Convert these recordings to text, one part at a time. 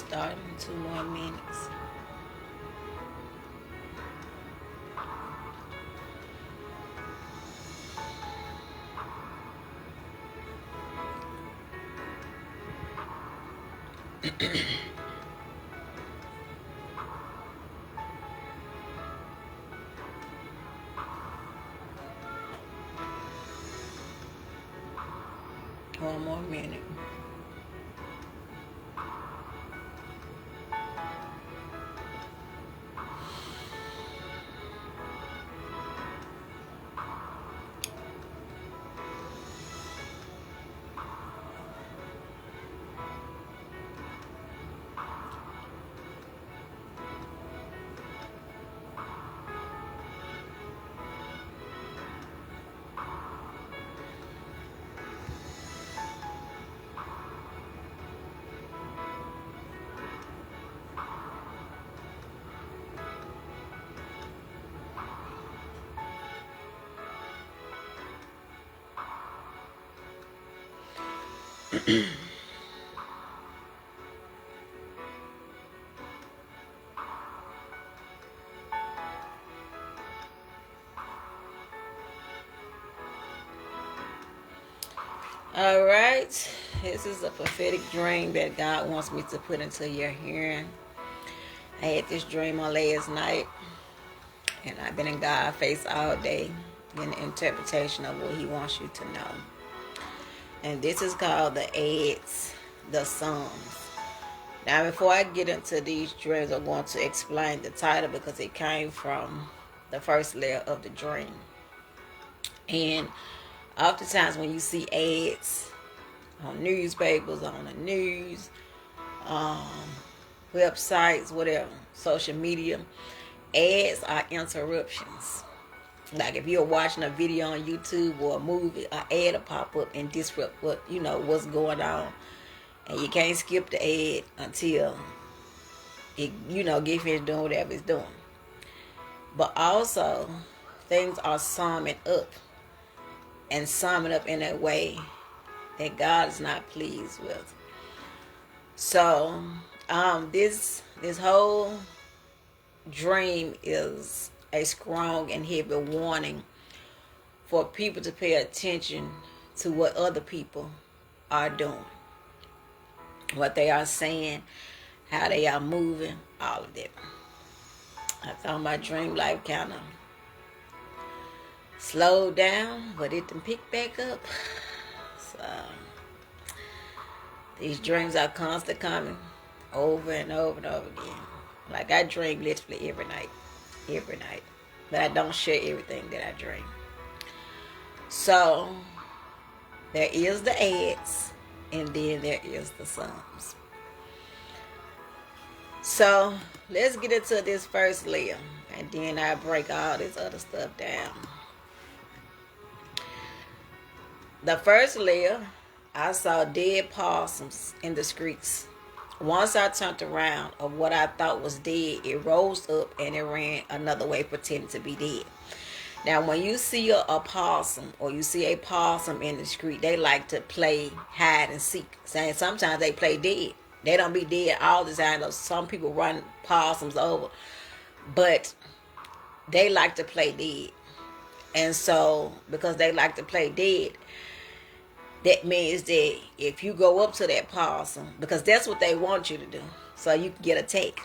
start in 2 more minutes. One more minute. All right. This is a prophetic dream that God wants me to put into your hearing. I had this dream on last night, and I've been in God's face all day in the interpretation of what He wants you to know. And this is called the Aids, the Psalms. Now, before I get into these dreams, I'm going to explain the title because it came from the first layer of the dream. And oftentimes when you see ads on newspapers, on the news, websites, whatever, social media, ads are interruptions. Like if you're watching a video on YouTube or a movie, an ad will pop up and disrupt what's going on. And you can't skip the ad until it, get finished doing whatever it's doing. But also, things are summing up. And summing up in a way that God is not pleased with. So, this whole dream is a strong and heavy warning for people to pay attention to what other people are doing, what they are saying, how they are moving, all of that. I thought my dream life kind of slowed down, but it done picked back up. So these dreams are constantly coming over and over and over again. Like I dream literally every night. But I don't share everything that I dream. So there is the ads, and then there is the Psalms. So let's get into this first layer, and then I break all this other stuff down. The first layer, I saw dead possums in the streets. Once I turned around of what I thought was dead, it rose up and it ran another way pretending to be dead. Now, when you see a possum or you see a possum in the street, they like to play hide and seek. Saying sometimes they play dead. They don't be dead all the time. Some people run possums over. But they like to play dead. And so, because they like to play dead, that means that if you go up to that possum, because that's what they want you to do, so you can get a take.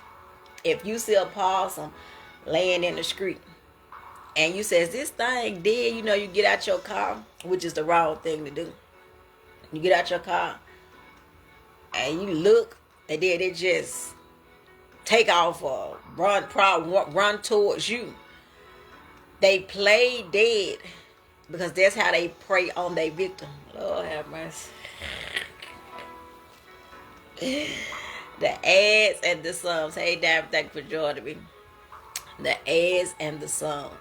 If you see a possum laying in the street, and you say, is this thing dead? You get out your car, which is the wrong thing to do. You get out your car, and you look, and then they just take off or run towards you. They play dead because that's how they prey on their victim. Lord have mercy. The ads and the Psalms. Hey, damn, thank you for joining me. The ads and the Psalms.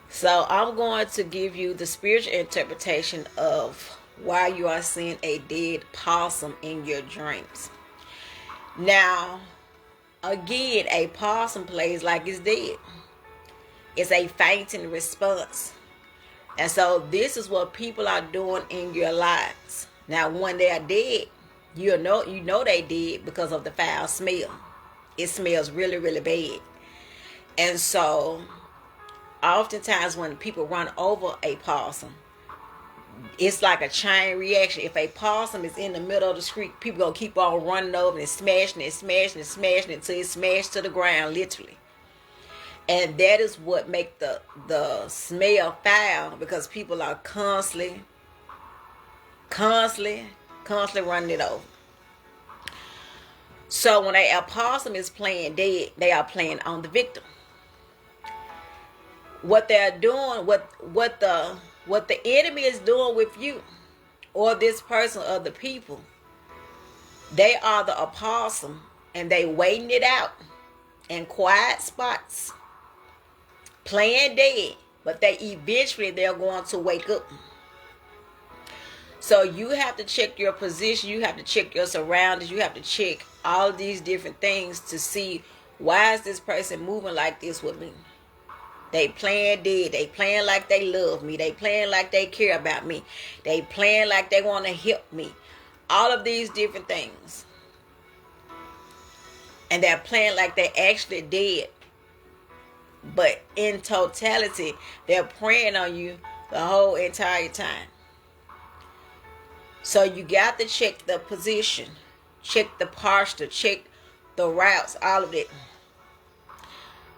So I'm going to give you the spiritual interpretation of why you are seeing a dead possum in your dreams. Now, again, a possum plays like it's dead. It's a fainting response. And so this is what people are doing in your lives. Now, when they are dead, You know they did because of the foul smell. It smells really, really bad. And so oftentimes when people run over a possum, it's like a chain reaction. If a possum is in the middle of the street, people gonna keep on running over and smashing it, smashing it, smashing it until it's smashed to the ground, literally. And that is what make the smell foul, because people are constantly running it over. So when a possum is playing dead, they are playing on the victim. What they're doing, what the enemy is doing with you, or this person, or the people, they are the opossum, and they waiting it out in quiet spots, playing dead, but they're going to wake up. So you have to check your position, you have to check your surroundings, you have to check all these different things to see, why is this person moving like this with me? They playing dead. They playing like they love me. They playing like they care about me. They playing like they want to help me. All of these different things. And they're playing like they actually dead. But in totality, they're preying on you the whole entire time. So you got to check the position. Check the posture. Check the routes. All of it.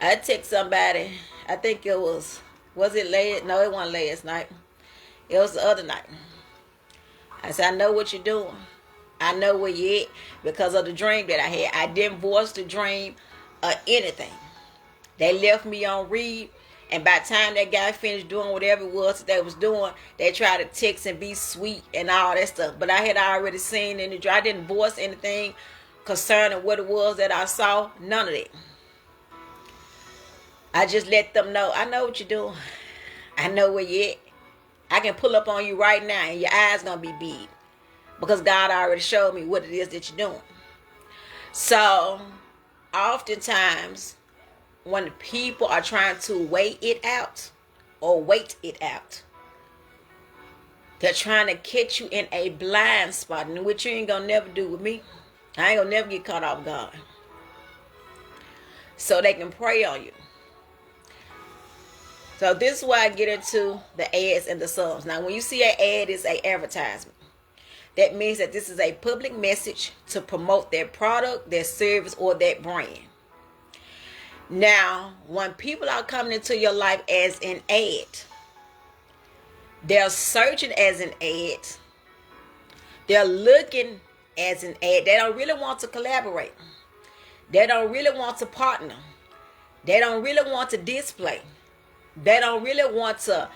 I text somebody, I think it was it late? No, it wasn't last night. It was the other night. I said, I know what you're doing. I know where you're at because of the dream that I had. I didn't voice the dream or anything. They left me on read, and by the time that guy finished doing whatever it was that they was doing, they tried to text and be sweet and all that stuff. But I had already seen in the dream. I didn't voice anything concerning what it was that I saw. None of that. I just let them know, I know what you're doing. I know where you're at. I can pull up on you right now and your eyes going to be big. Because God already showed me what it is that you're doing. So, oftentimes, when people are trying to wait it out, they're trying to catch you in a blind spot, and which you ain't going to never do with me. I ain't going to never get caught off guard. So they can prey on you. So this is why I get into the ads and the subs. Now, when you see an ad, it's an advertisement. That means that this is a public message to promote their product, their service, or that brand. Now, when people are coming into your life as an ad, they're searching as an ad. They're looking as an ad. They don't really want to collaborate. They don't really want to partner. They don't really want to display. They don't really want to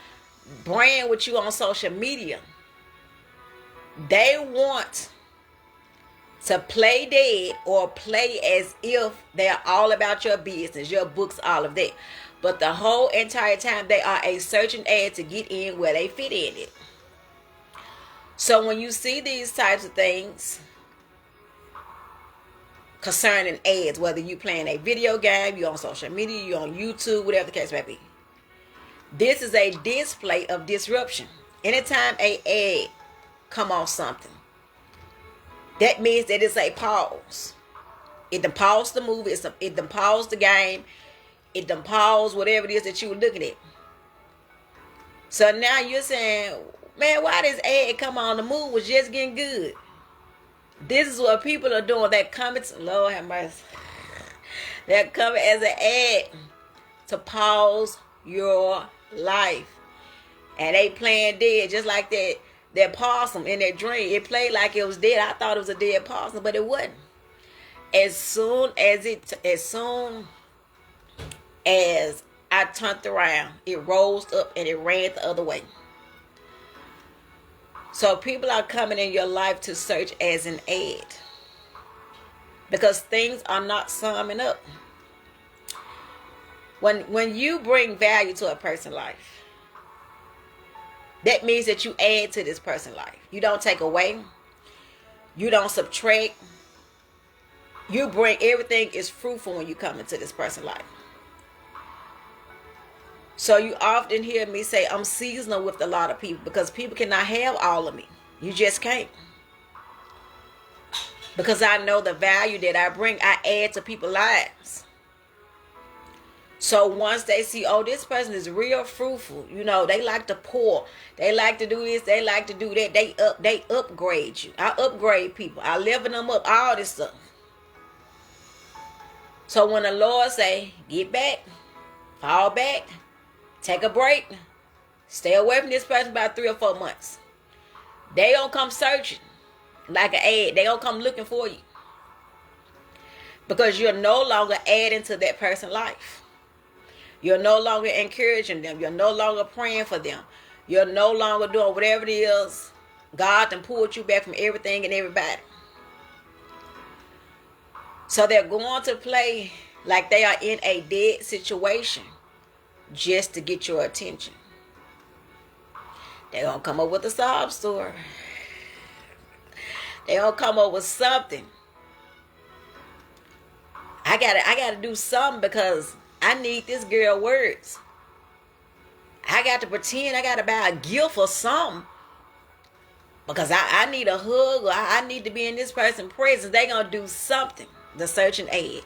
brand with you on social media. They want to play dead or play as if they're all about your business, your books, all of that. But the whole entire time they are a searching ad to get in where they fit in it. So when you see these types of things concerning ads, whether you playing a video game, you on social media, you on YouTube, whatever the case may be, this is a display of disruption. Anytime a ad come off something, that means that it's a pause. It done paused the movie. It done paused the game. It done paused whatever it is that you were looking at. So now you're saying, man, why this ad come on? The movie was just getting good. This is what people are doing. They're coming, Lord have mercy. They're coming as an ad to pause your life. And they playing dead just like that possum in that dream. It played like it was dead. I thought it was a dead possum, but it wasn't. As soon as I turned around, it rose up and it ran the other way. So people are coming in your life to search as an ad, because things are not summing up. When you bring value to a person's life, that means that you add to this person's life. You don't take away. You don't subtract. You bring, everything is fruitful when you come into this person's life. So you often hear me say I'm seasonal with a lot of people, because people cannot have all of me. You just can't. Because I know the value that I bring, I add to people's lives. So once they see, oh, this person is real fruitful, they like to pour, they like to do this, they like to do that, they upgrade you. I upgrade people, I level them up, all this stuff. So when the Lord say, get back, fall back, take a break, stay away from this person about 3 or 4 months, they don't come searching like an ad. They don't come looking for you. Because you're no longer adding to that person's life. You're no longer encouraging them. You're no longer praying for them. You're no longer doing whatever it is. God done pulled you back from everything and everybody. So they're going to play like they are in a dead situation just to get your attention. They're going to come up with a sob story. They're going to come up with something. I gotta do something because I need this girl words. I got to pretend I got to buy a gift or something. Because I need a hug or I need to be in this person's presence. They're going to do something. The search and aid.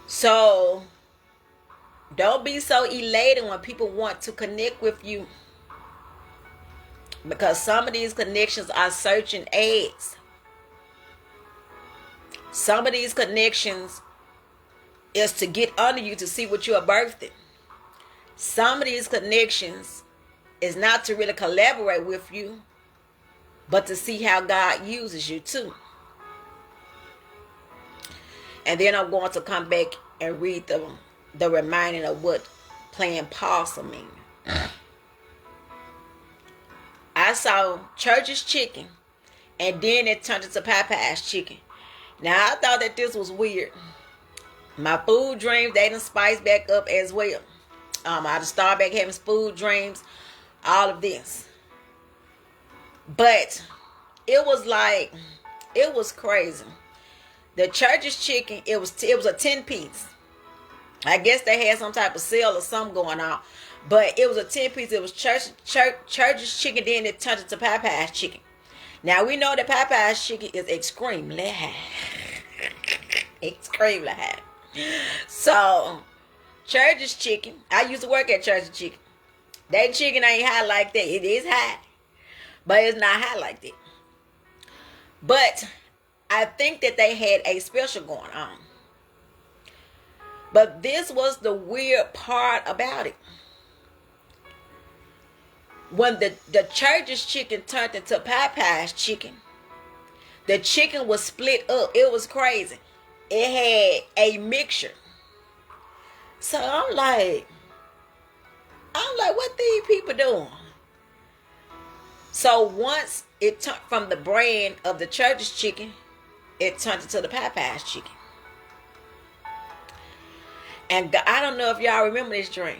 So, don't be so elated when people want to connect with you. Because some of these connections are searching ads. Some of these connections is to get under you to see what you are birthing. Some of these connections is not to really collaborate with you, but to see how God uses you too. And then I'm going to come back and read the reminding of what playing possum means. I saw Church's chicken, and then it turned into Popeye's chicken. Now, I thought that this was weird. My food dreams, they done spiced back up as well. I done started back having food dreams, all of this. But it was crazy. The Church's chicken, it was a 10-piece. I guess they had some type of sale or something going on. But it was a 10-piece. It was Church's chicken, then it turned into Popeye's chicken. Now, we know that Popeye's chicken is extremely high. Extremely high. So, Church's chicken, I used to work at Church's chicken. That chicken ain't high like that. It is high. But it's not high like that. But I think that they had a special going on. But this was the weird part about it. When the Church's chicken turned into Popeye's chicken, the chicken was split up. It was crazy. It had a mixture. So I'm like, what these people doing? So once it turned from the brand of the Church's chicken, it turned into the Popeye's chicken. And I don't know if y'all remember this dream.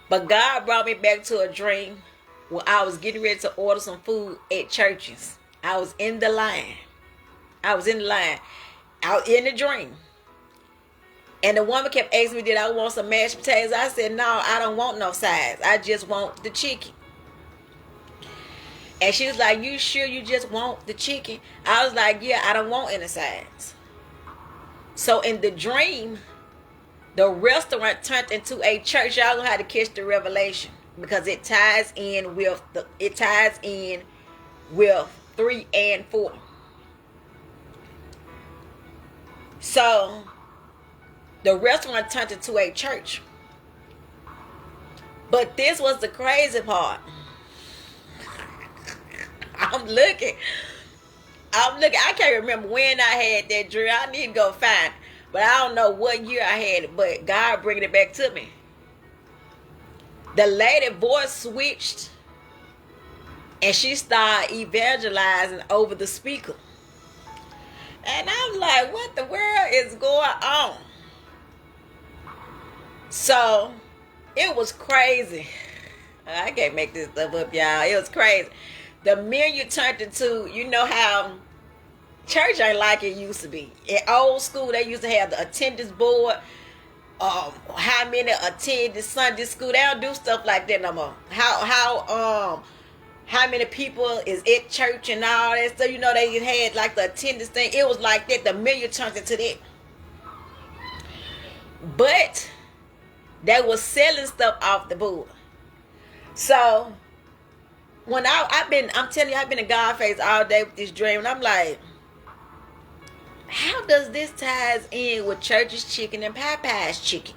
But God brought me back to a dream when I was getting ready to order some food at Church's. I was in the line. Out in the dream. And the woman kept asking me, did I want some mashed potatoes? I said, no, I don't want no sides. I just want the chicken. And she was like, you sure you just want the chicken? I was like, yeah, I don't want any sides. So in the dream, the restaurant turned into a church. Y'all know how to catch the revelation because it ties in with 3 and 4. So the restaurant turned into a church. But this was the crazy part. I'm looking. I can't remember when I had that dream. I need to go find it. But I don't know what year I had it. But God bringing it back to me. The lady voice switched. And she started evangelizing over the speaker. And I'm like, what the world is going on? So, it was crazy. I can't make this stuff up, y'all. It was crazy. The menu turned into, you know how church ain't like it used to be. In old school, they used to have the attendance board. How many attend the Sunday school. They don't do stuff like that no more. How how many people is at church and all that stuff. You know, they had like the attendance thing. It was like that. The media turned into that. But they was selling stuff off the board. So when I'm telling you, I've been in God face all day with this dream, and I'm like, how does this ties in with Church's chicken and Popeye's chicken?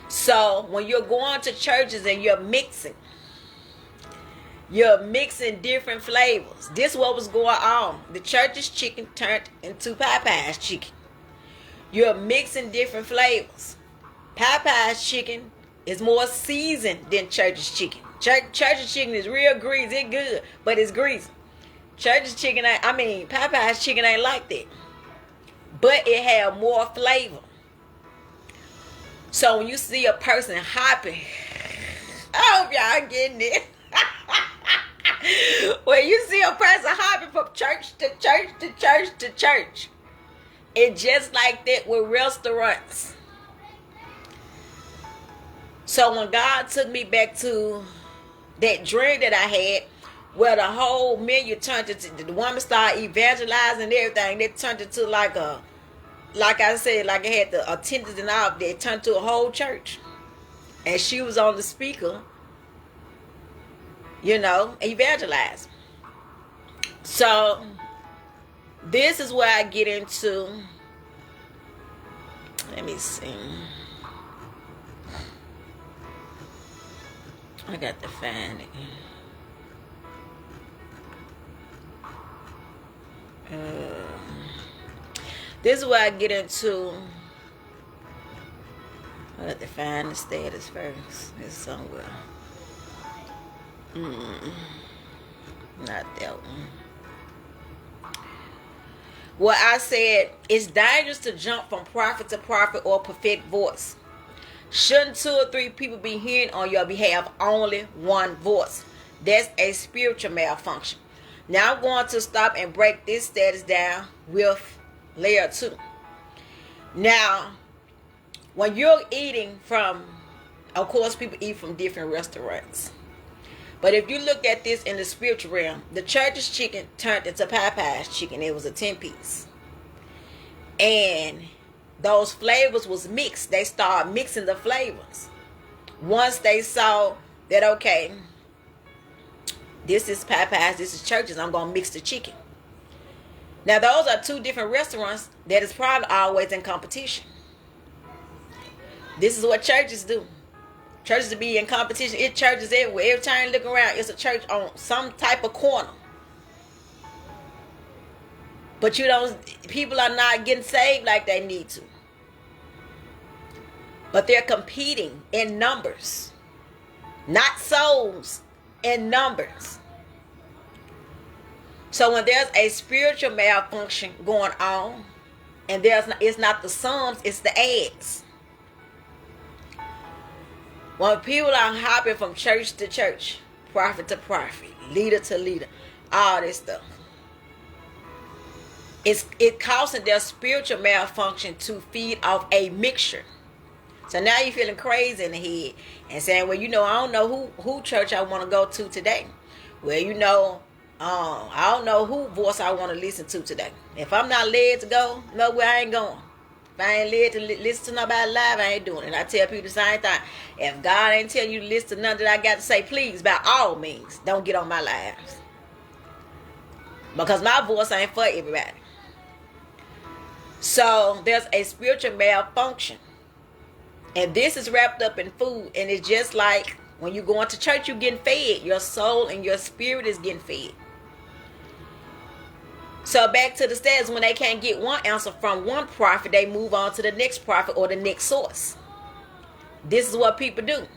So when you're going to churches and you're mixing different flavors. This is what was going on. The Church's chicken turned into Popeye's chicken. You're mixing different flavors. Popeye's chicken is more seasoned than Church's chicken. Church's chicken is real greasy. It's good, but it's greasy. Popeye's chicken ain't like that. But it had more flavor. So when you see a person hopping, I hope y'all getting it. When you see a person hopping from church to church to church to church, it's just like that with restaurants. So when God took me back to that dream that I had, where the whole menu turned into, the woman started evangelizing and everything, they turned into like I said, like it had the attendants and all, they turned to a whole church. And she was on the speaker, evangelized. So this is where I get into, let me see. I got to find it. This is where I get into. I got to find the status first. It's somewhere. Not that one. Well, I said it's dangerous to jump from prophet to prophet or prophetic voice. Shouldn't 2 or 3 people be hearing on your behalf only one voice? That's a spiritual malfunction. Now I'm going to stop and break this status down with layer 2. Now, when you're eating from, of course, people eat from different restaurants. But if you look at this in the spiritual realm, the Church's chicken turned into Popeye's chicken. It was a 10-piece. And those flavors was mixed. They started mixing the flavors. Once they saw that, okay, this is Popeye's, this is Church's, I'm going to mix the chicken. Now, those are 2 different restaurants that is probably always in competition. This is what churches do. Churches to be in competition. It's churches everywhere. Every time you look around, it's a church on some type of corner. But people are not getting saved like they need to. But they're competing in numbers. Not souls, in numbers. So when there's a spiritual malfunction going on, and it's not the sums, it's the eggs. When people are hopping from church to church, prophet to prophet, leader to leader, all this stuff, it causing their spiritual malfunction to feed off a mixture. So now you're feeling crazy in the head and saying, well, I don't know who church I want to go to today. Well, I don't know who voice I want to listen to today. If I'm not led to go, nowhere I ain't going. If I ain't led to listen to nobody live, I ain't doing it. And I tell people the same thing. If God ain't telling you to listen to none that I got to say, please, by all means, don't get on my lives. Because my voice ain't for everybody. So there's a spiritual malfunction. And this is wrapped up in food. And it's just like when you go into church, you're getting fed. Your soul and your spirit is getting fed. So back to the status, when they can't get one answer from one prophet, they move on to the next prophet or the next source. This is what people do.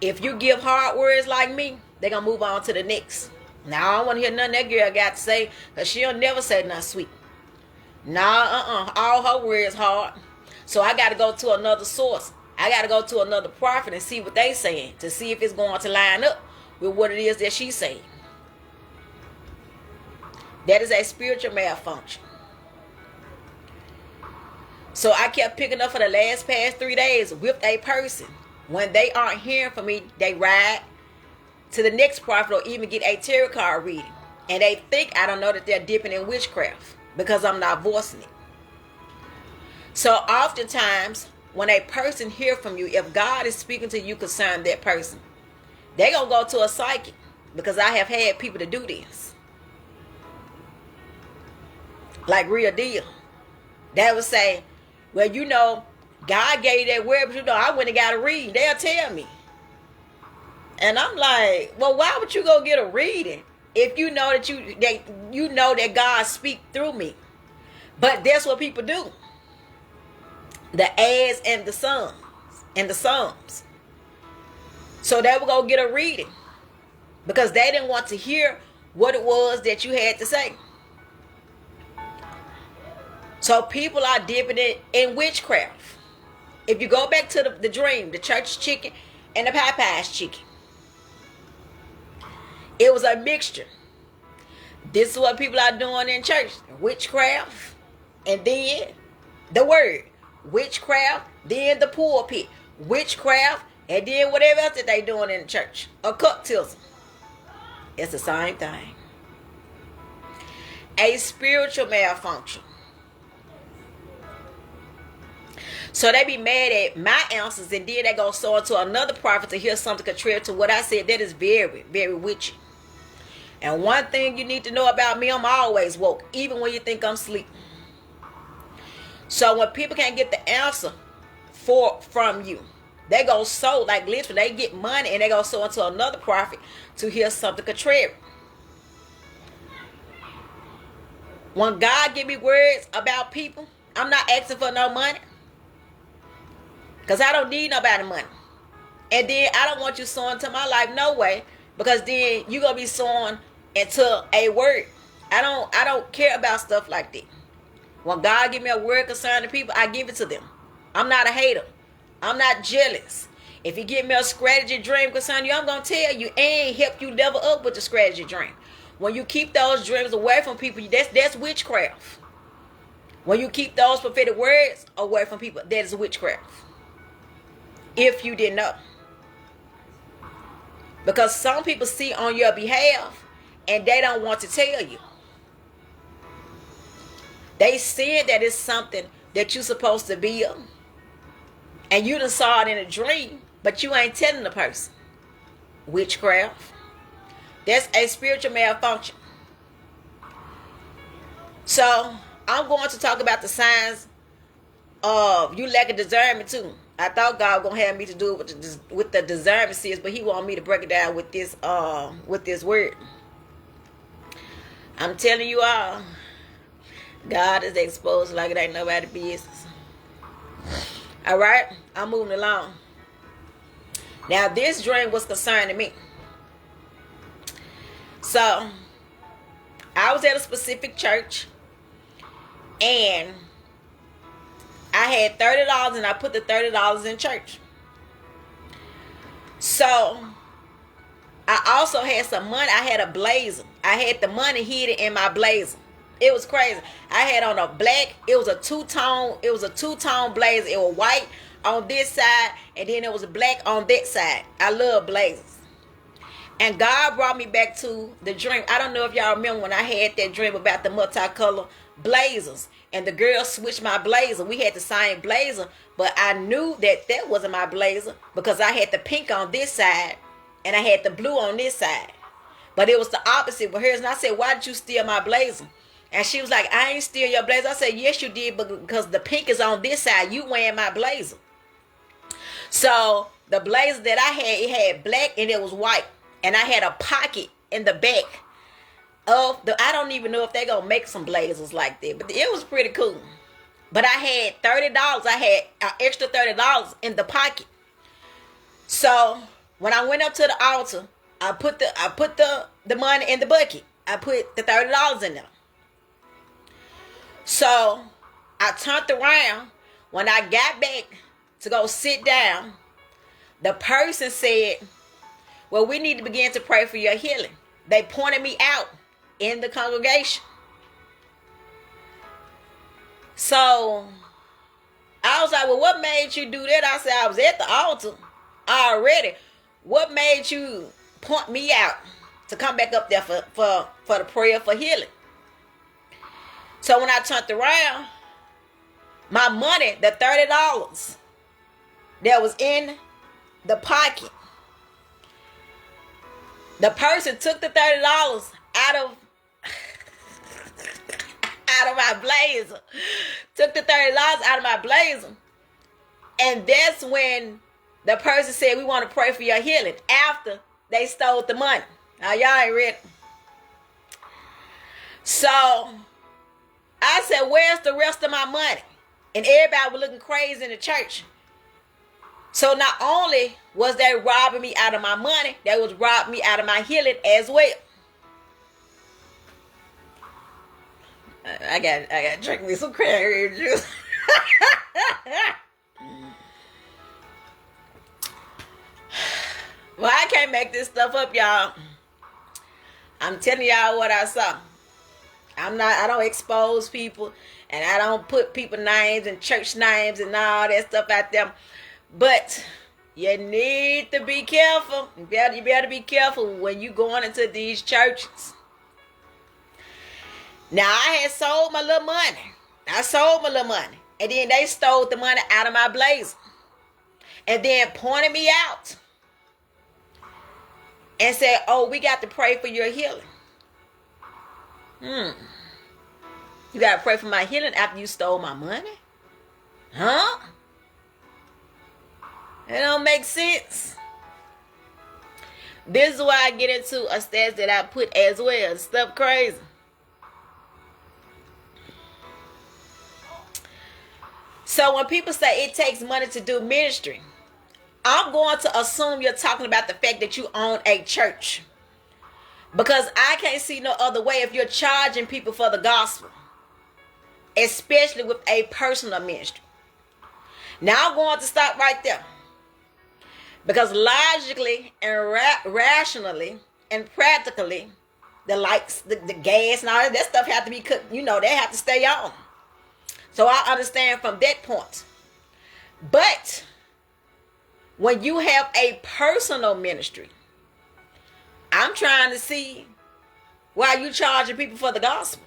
If you give hard words like me, they're going to move on to the next. Now, I don't want to hear nothing that girl got to say, because she'll never say nothing sweet. All her words hard. So I got to go to another source. I got to go to another prophet and see what they saying, to see if it's going to line up with what it is that she's saying. That is a spiritual malfunction. So I kept picking up for the past 3 days with a person. When they aren't hearing from me, they ride to the next prophet or even get a tarot card reading. And they think I don't know that they're dipping in witchcraft because I'm not voicing it. So oftentimes, when a person hear from you, if God is speaking to you concerning that person, they're going to go to a psychic, because I have had people to do this. Like real deal. They would say, well, you know, God gave you that word, but you know, I went and got a reading. They'll tell me. And I'm like, well, why would you go get a reading if you know that you know that God speak through me? But that's what people do. The ads and the sons and the psalms. So they would go get a reading because they didn't want to hear what it was that you had to say. So people are dipping it in witchcraft. If you go back to the dream, the church chicken and the Popeye's chicken, it was a mixture. This is what people are doing in church. Witchcraft, and then the word. Witchcraft, then the pulpit. Witchcraft, and then whatever else that they doing in the church. Occultism. It's the same thing. A spiritual malfunction. So they be mad at my answers, and then they go so into another prophet to hear something contrary to what I said. That is very, very witchy. And one thing you need to know about me, I'm always woke, even when you think I'm asleep. So when people can't get the answer from you, they go sow, like literally, they get money and they go sow into another prophet to hear something contrary. When God give me words about people, I'm not asking for no money. Because I don't need nobody's money. And then I don't want you sowing to my life, no way. Because then you're going to be sowing into a word. I don't care about stuff like that. When God give me a word concerning people, I give it to them. I'm not a hater. I'm not jealous. If you give me a strategy dream concerning you, I'm going to tell you and help you level up with the strategy dream. When you keep those dreams away from people, that's witchcraft. When you keep those prophetic words away from people, that is witchcraft. If you didn't know. Because some people see on your behalf and they don't want to tell you. They said that it's something that you're supposed to be of. And you done saw it in a dream, but you ain't telling the person. Witchcraft. That's a spiritual malfunction. So, I'm going to talk about the signs of you lack of discernment too. I thought God was going to have me to do it with the discernment series, but he wanted me to break it down with this word. I'm telling you all, God is exposed like it ain't nobody's business. All right, I'm moving along. Now, this dream was concerning me. So, I was at a specific church, and I had $30, and I put the $30 in church. So, I also had some money. I had a blazer. I had the money hidden in my blazer. It was crazy. I had on a black. It was a two-tone blazer. It was white on this side, and then it was black on that side. I love blazers. And God brought me back to the dream. I don't know if y'all remember when I had that dream about the multicolor blazers. And the girl switched my blazer. We had the same blazer, but I knew that wasn't my blazer because I had the pink on this side and I had the blue on this side. But it was the opposite with hers. And I said, why did you steal my blazer? And she was like, I ain't steal your blazer. I said, yes, you did, because the pink is on this side. You wearing my blazer. So the blazer that I had, it had black and it was white. And I had a pocket in the back of the, I don't even know if they're going to make some blazers like that. But it was pretty cool. But I had $30. I had an extra $30 in the pocket. So when I went up to the altar, I put the money in the bucket. I put the $30 in there. So I turned around. When I got back to go sit down, the person said, well, we need to begin to pray for your healing. They pointed me out in the congregation. So I was like, well, what made you do that? I said, I was at the altar already. What made you point me out to come back up there for the prayer for healing. So when I turned around, my money, the $30 that was in the pocket, the person took the $30 out of my blazer. Took the $30 out of my blazer. And that's when the person said, we want to pray for your healing, after they stole the money. Now, y'all ain't ready. So I said, where's the rest of my money? And everybody was looking crazy in the church. So not only was they robbing me out of my money, they was robbing me out of my healing as well. I got to drink me some cranberry juice. Well, I can't make this stuff up, y'all. I'm telling y'all what I saw. I don't expose people, and I don't put people names and church names and all that stuff out there. But you need to be careful. You better be careful when you going into these churches. Now, I had sold my little money. And then they stole the money out of my blazer. And then pointed me out. And said, oh, we got to pray for your healing. You got to pray for my healing after you stole my money? Huh? It don't make sense. This is why I get into a stats that I put as well. Stuff crazy. So when people say it takes money to do ministry, I'm going to assume you're talking about the fact that you own a church. Because I can't see no other way if you're charging people for the gospel. Especially with a personal ministry. Now I'm going to stop right there. Because logically and rationally and practically, the lights, the gas and all that stuff have to be cooked. They have to stay on. So I understand from that point. But when you have a personal ministry, I'm trying to see why you charging people for the gospel.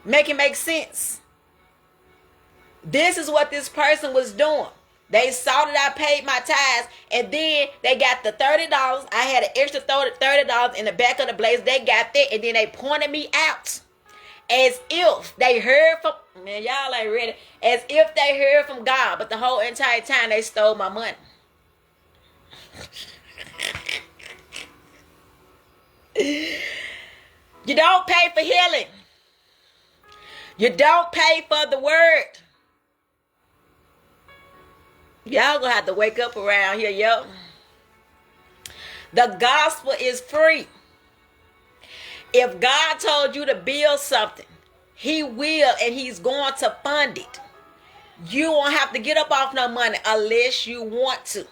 Make it make sense. This is what this person was doing. They saw that I paid my tithes, and then they got the $30. I had an extra $30 in the back of the blazer. They got that, and then they pointed me out as if they heard from, man, y'all ain't ready, as if they heard from God, but the whole entire time they stole my money. You don't pay for healing. You don't pay for the word. Y'all gonna have to wake up around here, yo. The gospel is free. If God told you to build something, he will, and he's going to fund it. You won't have to get up off no money unless you want to.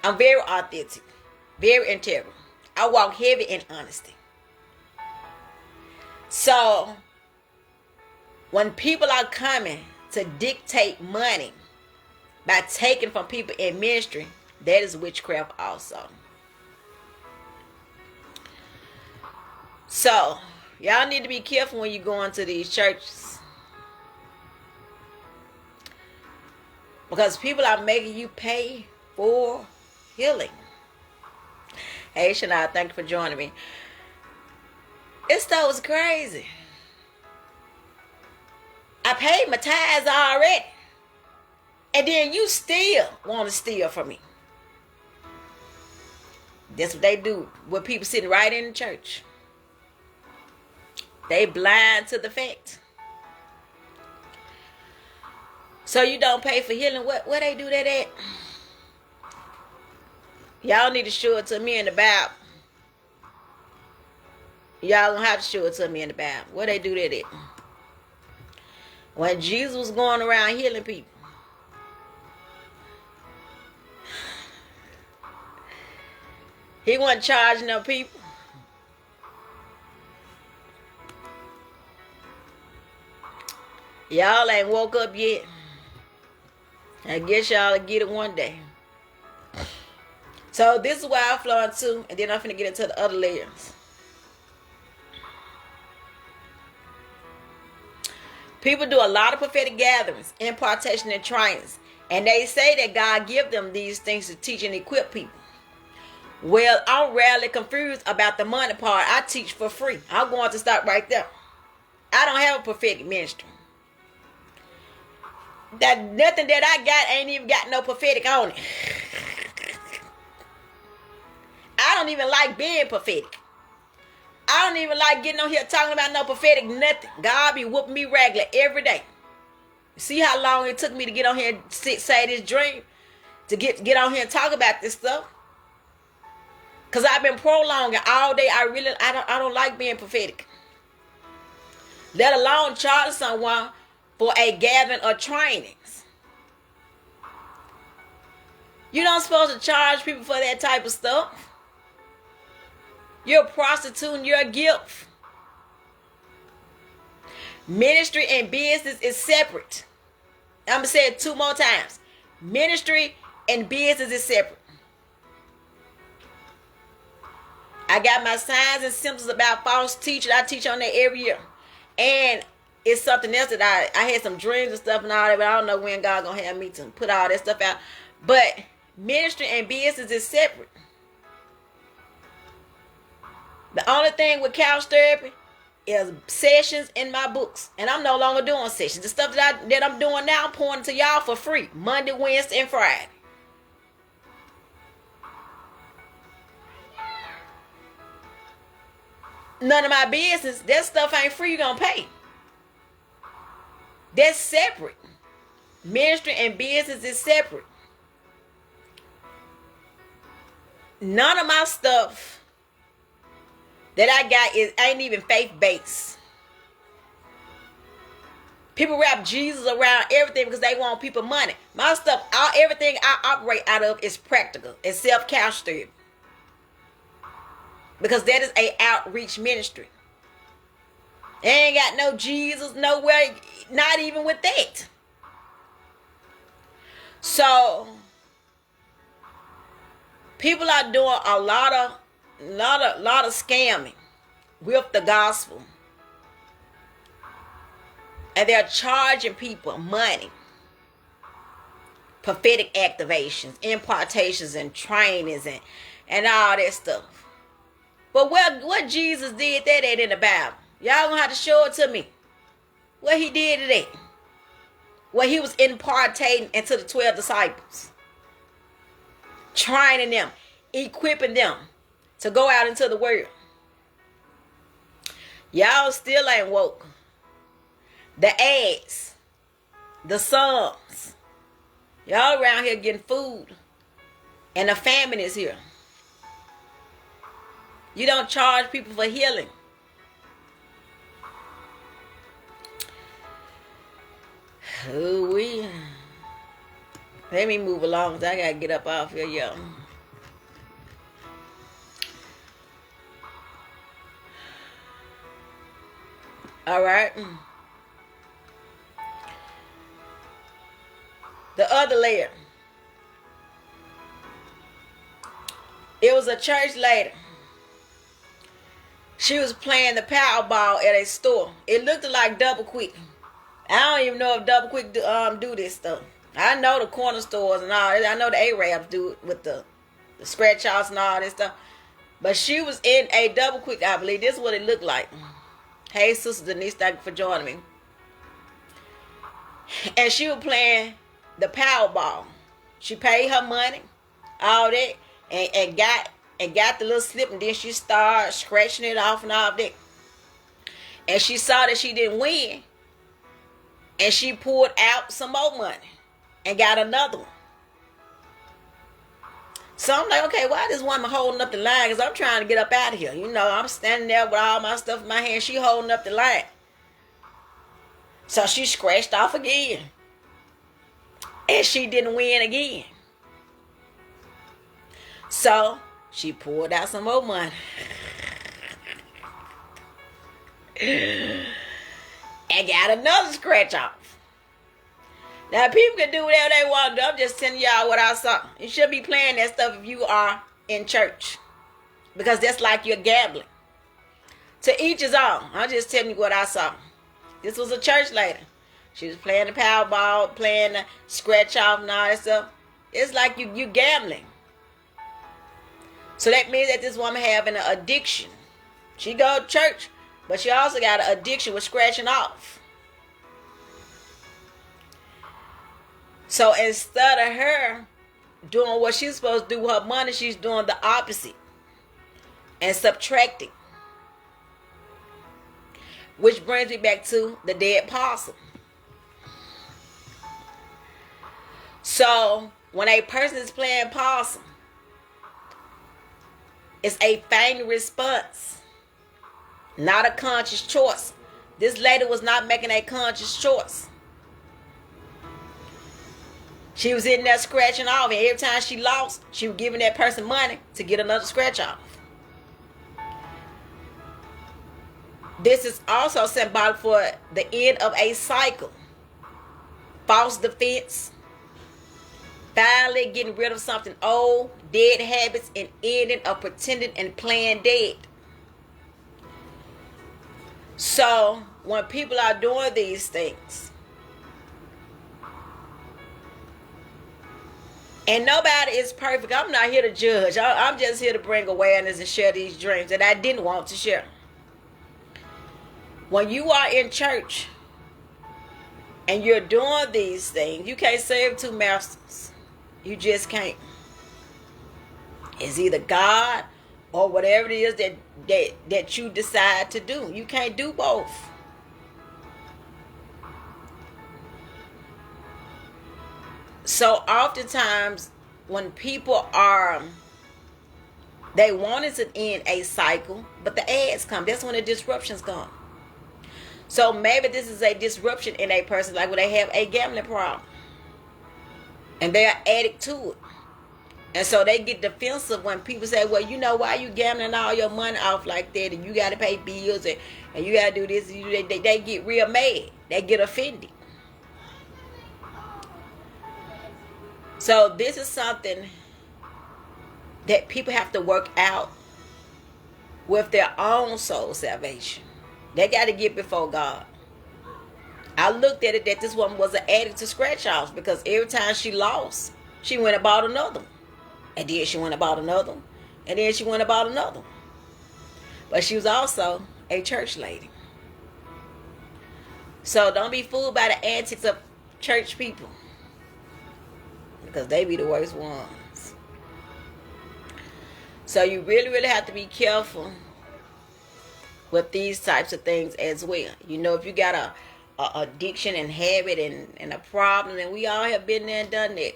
I'm very authentic, very integral. I walk heavy in honesty. So, when people are coming to dictate money by taking from people in ministry, that is witchcraft also. So, y'all need to be careful when you go into these churches. Because people are making you pay for healing. Hey, Shania, thank you for joining me. This stuff was crazy. I paid my tithes already. And then you still want to steal from me. That's what they do with people sitting right in the church. They blind to the fact. So you don't pay for healing. Where they do that at? Y'all need to show it to me in the Bible. Y'all gonna have to show it to me in the Bible. Where they do that at? When Jesus was going around healing people. He wasn't charging no people. Y'all ain't woke up yet. I guess y'all will get it one day. So this is where I flow into, and then I'm finna get into the other layers. People do a lot of prophetic gatherings, impartation, and trainings, and they say that God give them these things to teach and equip people. Well, I'm rarely confused about the money part. I teach for free. I'm going to stop right there. I don't have a prophetic ministry. That nothing that I got ain't even got no prophetic on it. I don't even like being prophetic. I don't even like getting on here talking about no prophetic nothing. God be whooping me regular every day. See how long it took me to get on here and say this dream? To get on here and talk about this stuff? Because I've been prolonging all day. I don't like being prophetic. Let alone charge someone for a gathering of trainings. You don't supposed to charge people for that type of stuff. You're prostituting your gift. Ministry and business is separate. I'm going to say it 2 more times. Ministry and business is separate. I got my signs and symptoms about false teaching. I teach on that every year. And it's something else that I had some dreams and stuff and all that, but I don't know when God going to have me to put all that stuff out. But ministry and business is separate. The only thing with couch therapy is sessions in my books. And I'm no longer doing sessions. The stuff that I'm doing now, I'm pouring to y'all for free. Monday, Wednesday, and Friday. None of my business. That stuff ain't free. You're going to pay. That's separate. Ministry and business is separate. None of my stuff that I got ain't even faith-based. People wrap Jesus around everything because they want people money. My stuff, everything I operate out of is practical. It's self-couch therapy. Because that is a outreach ministry. They ain't got no Jesus nowhere, not even with that. So people are doing a lot of scamming with the gospel. And they're charging people money. Prophetic activations, impartations, and trainings, and all that stuff. But what Jesus did, that ain't in the Bible. Y'all gonna have to show it to me. What he did to that. What he was impartating into the 12 disciples. Training them. Equipping them to go out into the world. Y'all still ain't woke. The ads. The songs. Y'all around here getting food. And the famine is here. You don't charge people for healing. Ooh-wee. Let me move along. I gotta get up off here, y'all. All right. The other layer. It was a church lady. She was playing the Powerball at a store. It looked like Double Quick. I don't even know if Double Quick do this stuff. I know the corner stores and all that. I know the Arabs do it with the scratch outs and all this stuff. But she was in a Double Quick, I believe. This is what it looked like. Hey, Sister Denise, thank you for joining me. And she was playing the Powerball. She paid her money, all that, and got the little slip, and then she started scratching it off and all that. And she saw that she didn't win. And she pulled out some more money and got another one. So I'm like, okay, why this woman holding up the line? Because I'm trying to get up out of here. You know, I'm standing there with all my stuff in my hand. She holding up the line. So she scratched off again. And she didn't win again. So she pulled out some more money. And got another scratch off. Now, people can do whatever they want to do. I'm just telling y'all what I saw. You shouldn't be playing that stuff if you are in church, because that's like you're gambling. To each his own. I'm just telling you what I saw. This was a church lady. She was playing the Powerball, playing the scratch off and all that stuff. It's like you gambling. So that means that this woman having an addiction. She go to church, but she also got an addiction with scratching off. So instead of her doing what she's supposed to do with her money, she's doing the opposite and subtracting. Which brings me back to the dead possum. So when a person is playing possum, it's a faint response, not a conscious choice. This lady was not making a conscious choice. She was in there scratching off, and every time she lost, she was giving that person money to get another scratch off. This is also symbolic for the end of a cycle. False defense. Finally getting rid of something old, dead habits, and ending of pretending and playing dead. So when people are doing these things, and nobody is perfect. I'm not here to judge. I'm just here to bring awareness and share these dreams that I didn't want to share. When you are in church and you're doing these things, you can't serve two masters. You just can't. It's either God or whatever it is that you decide to do. You can't do both. So oftentimes when people they want it to end a cycle, but the ads come. That's when the disruptions come. So maybe this is a disruption in a person, like when they have a gambling problem and they are addict to it. And so they get defensive when people say, well, you know, why you gambling all your money off like that, and you got to pay bills, and you got to do this. They get real mad. They get offended. So this is something that people have to work out with their own soul salvation. They got to get before God. I looked at it that this woman was an addict to scratch offs, because every time she lost, she went and bought another one. And then she went and bought another one. And then she went and bought another one. But she was also a church lady. So don't be fooled by the antics of church people, because they be the worst ones. So you really, really have to be careful with these types of things as well. You know, if you got a addiction and habit and a problem, and we all have been there and done that.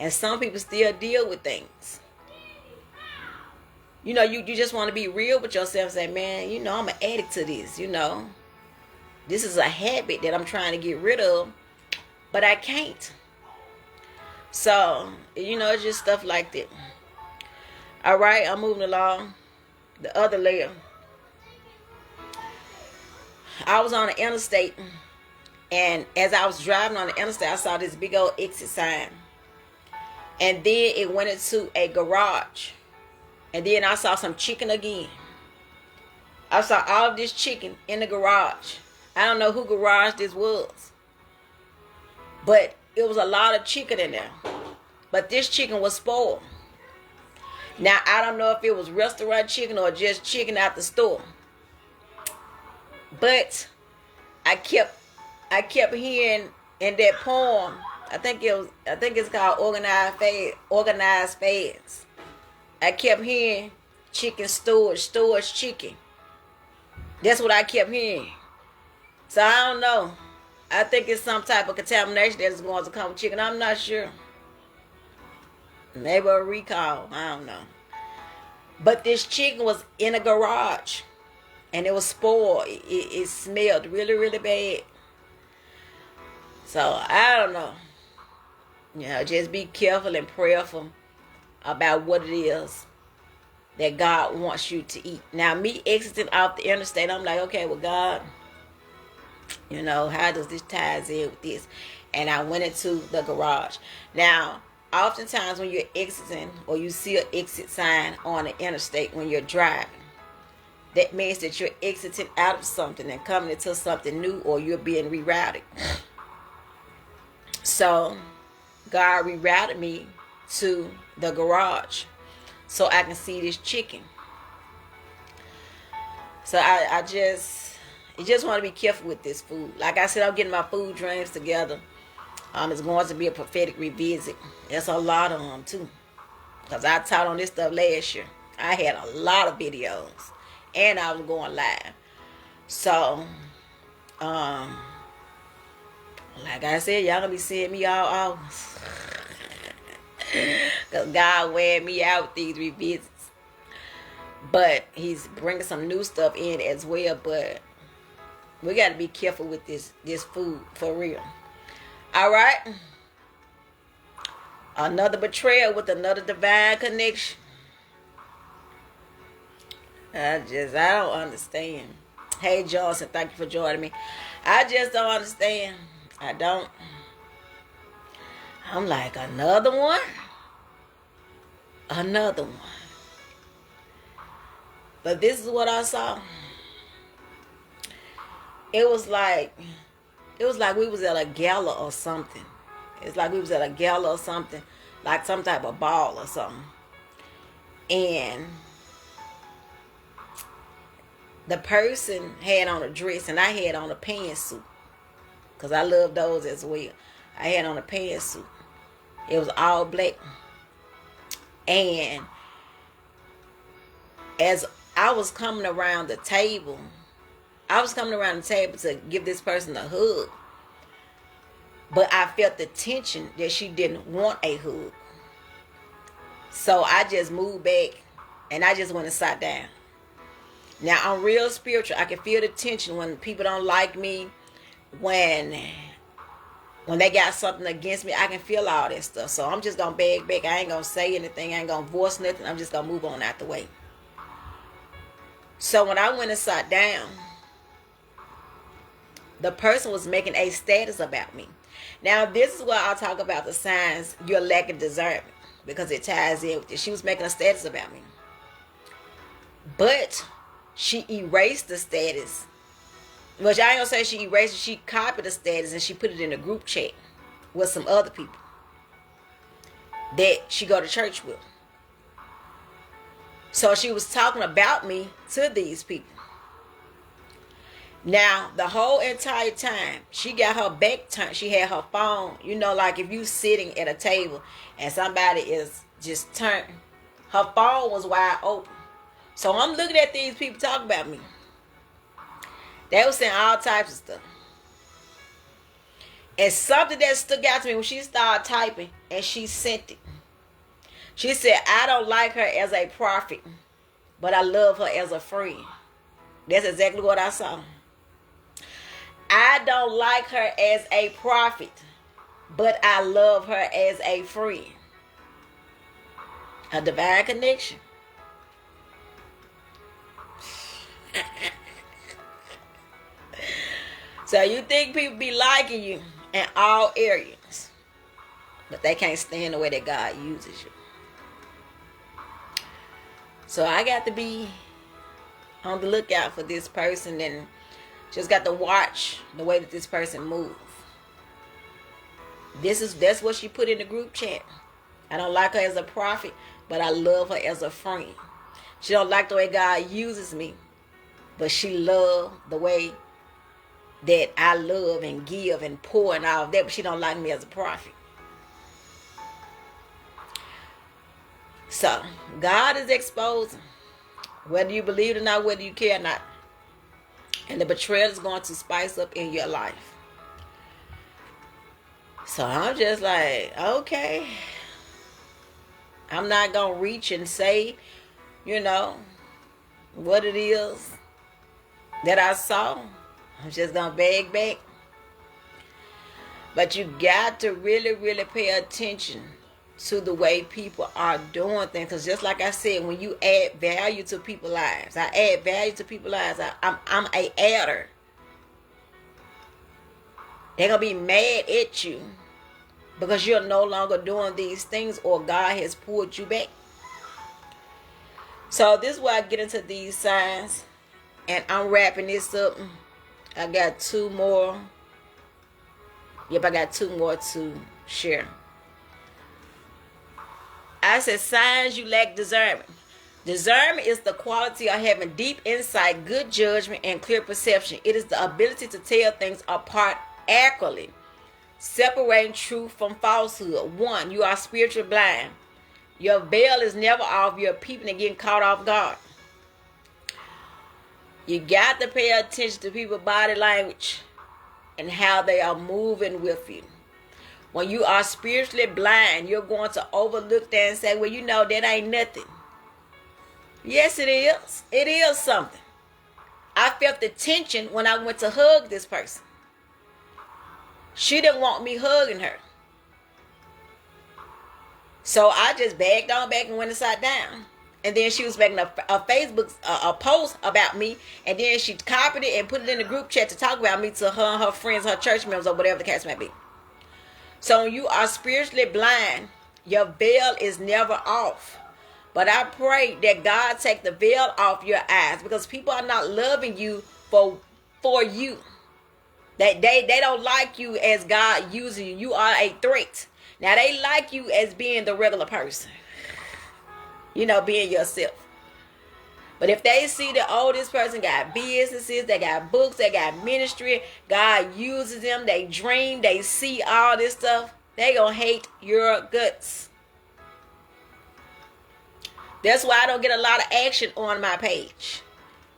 And some people still deal with things. You know, you just want to be real with yourself and say, man, you know, I'm an addict to this, you know. This is a habit that I'm trying to get rid of, but I can't. So, you know, it's just stuff like that. All right, I'm moving along. The other layer. I was on the interstate, and as I was driving on the interstate, I saw this big old exit sign. And then it went into a garage. And then I saw some chicken again. I saw all of this chicken in the garage. I don't know who garage this was, but it was a lot of chicken in there. But this chicken was spoiled. Now, I don't know if it was restaurant chicken or just chicken out the store. But I kept hearing in that poem, I think it's called Organized Fads. I kept hearing chicken storage chicken. That's what I kept hearing. So I don't know. I think it's some type of contamination that's going to come with chicken. I'm not sure. Maybe a recall. I don't know. But this chicken was in a garage. And it was spoiled. It smelled really, really bad. So I don't know. You know, just be careful and prayerful about what it is that God wants you to eat. Now, me exiting off the interstate, I'm like, okay, well, God, you know, how does this ties in with this? and I went into the garage. Now, oftentimes when you're exiting or you see an exit sign on the interstate when you're driving, that means that you're exiting out of something and coming into something new, or you're being rerouted. So God rerouted me to the garage so I can see this chicken. So I just want to be careful with this food. Like I said, I'm getting my food dreams together. It's going to be a prophetic revisit. There's a lot of them too, because I taught on this stuff last year. I had a lot of videos, and I was going live. So, like I said, y'all gonna be seeing me all August, because God wearing me out with these revisits. But he's bringing some new stuff in as well. But we got to be careful with this food for real. All right. Another betrayal with another divine connection. I don't understand. Hey Johnson, thank you for joining me. I just don't understand. I don't. I'm like, another one? Another one. But this is what I saw. It was like we was at a gala or something. It's like we was at a gala or something, like some type of ball or something. And the person had on a dress and I had on a pantsuit, because I love those as well. I had on a pantsuit. It was all black. And as I was coming around the table to give this person a hug. But I felt the tension that she didn't want a hug. So I just moved back and I just went and sat down. Now I'm real spiritual. I can feel the tension when people don't like me, when they got something against me. I can feel all that stuff. So I'm just going to bag back. I ain't going to say anything. I ain't going to voice nothing. I'm just going to move on out the way. So when I went and sat down, the person was making a status about me. Now, this is where I'll talk about the signs you're lacking discernment, because it ties in with it. She was making a status about me. But she erased the status. Which I ain't going to say she erased it. She copied the status and she put it in a group chat with some other people that she go to church with. So she was talking about me to these people. Now, the whole entire time, she got her back turned. She had her phone. You know, like if you sitting at a table and somebody is just turned, her phone was wide open. So I'm looking at these people talking about me. They were saying all types of stuff. And something that stuck out to me when she started typing and she sent it. She said, I don't like her as a prophet, but I love her as a friend. That's exactly what I saw. I don't like her as a prophet, but I love her as a friend. A divine connection. So you think people be liking you in all areas, but they can't stand the way that God uses you. So I got to be on the lookout for this person and just got to watch the way that this person moves. That's what she put in the group chat. I don't like her as a prophet, but I love her as a friend. She don't like the way God uses me, but she love the way that I love and give and pour and all of that, but she don't like me as a prophet. So God is exposing, whether you believe it or not, whether you care or not. And the betrayal is going to spice up in your life. So I'm just like, okay. I'm not going to reach and say, what it is that I saw. I'm just going to bag back. But you got to really, really pay attention to the way people are doing things. Because just like I said, when you add value to people's lives, I add value to people's lives. I'm a adder. They're going to be mad at you because you're no longer doing these things or God has pulled you back. So this is where I get into these signs. And I'm wrapping this up. I got 2 more. Yep, I got 2 more to share. I said signs you lack discernment. Discernment is the quality of having deep insight, good judgment, and clear perception. It is the ability to tell things apart accurately, separating truth from falsehood. 1, you are spiritually blind. Your veil is never off. You're peeping and getting caught off guard. You got to pay attention to people's body language and how they are moving with you. When you are spiritually blind, you're going to overlook that and say, well, you know, that ain't nothing. Yes, it is. It is something. I felt the tension when I went to hug this person. She didn't want me hugging her. So I just backed on back and went and sat down. And then she was making a Facebook a post about me. And then she copied it and put it in the group chat to talk about me to her and her friends, her church members, or whatever the case may be. So when you are spiritually blind, your veil is never off. But I pray that God take the veil off your eyes, because people are not loving you for you. They don't like you as God using you. You are a threat. Now they like you as being the regular person. You know, being yourself. But if they see that, oh, this person got businesses, they got books, they got ministry, God uses them, they dream, they see all this stuff, they gonna hate your guts. That's why I don't get a lot of action on my page.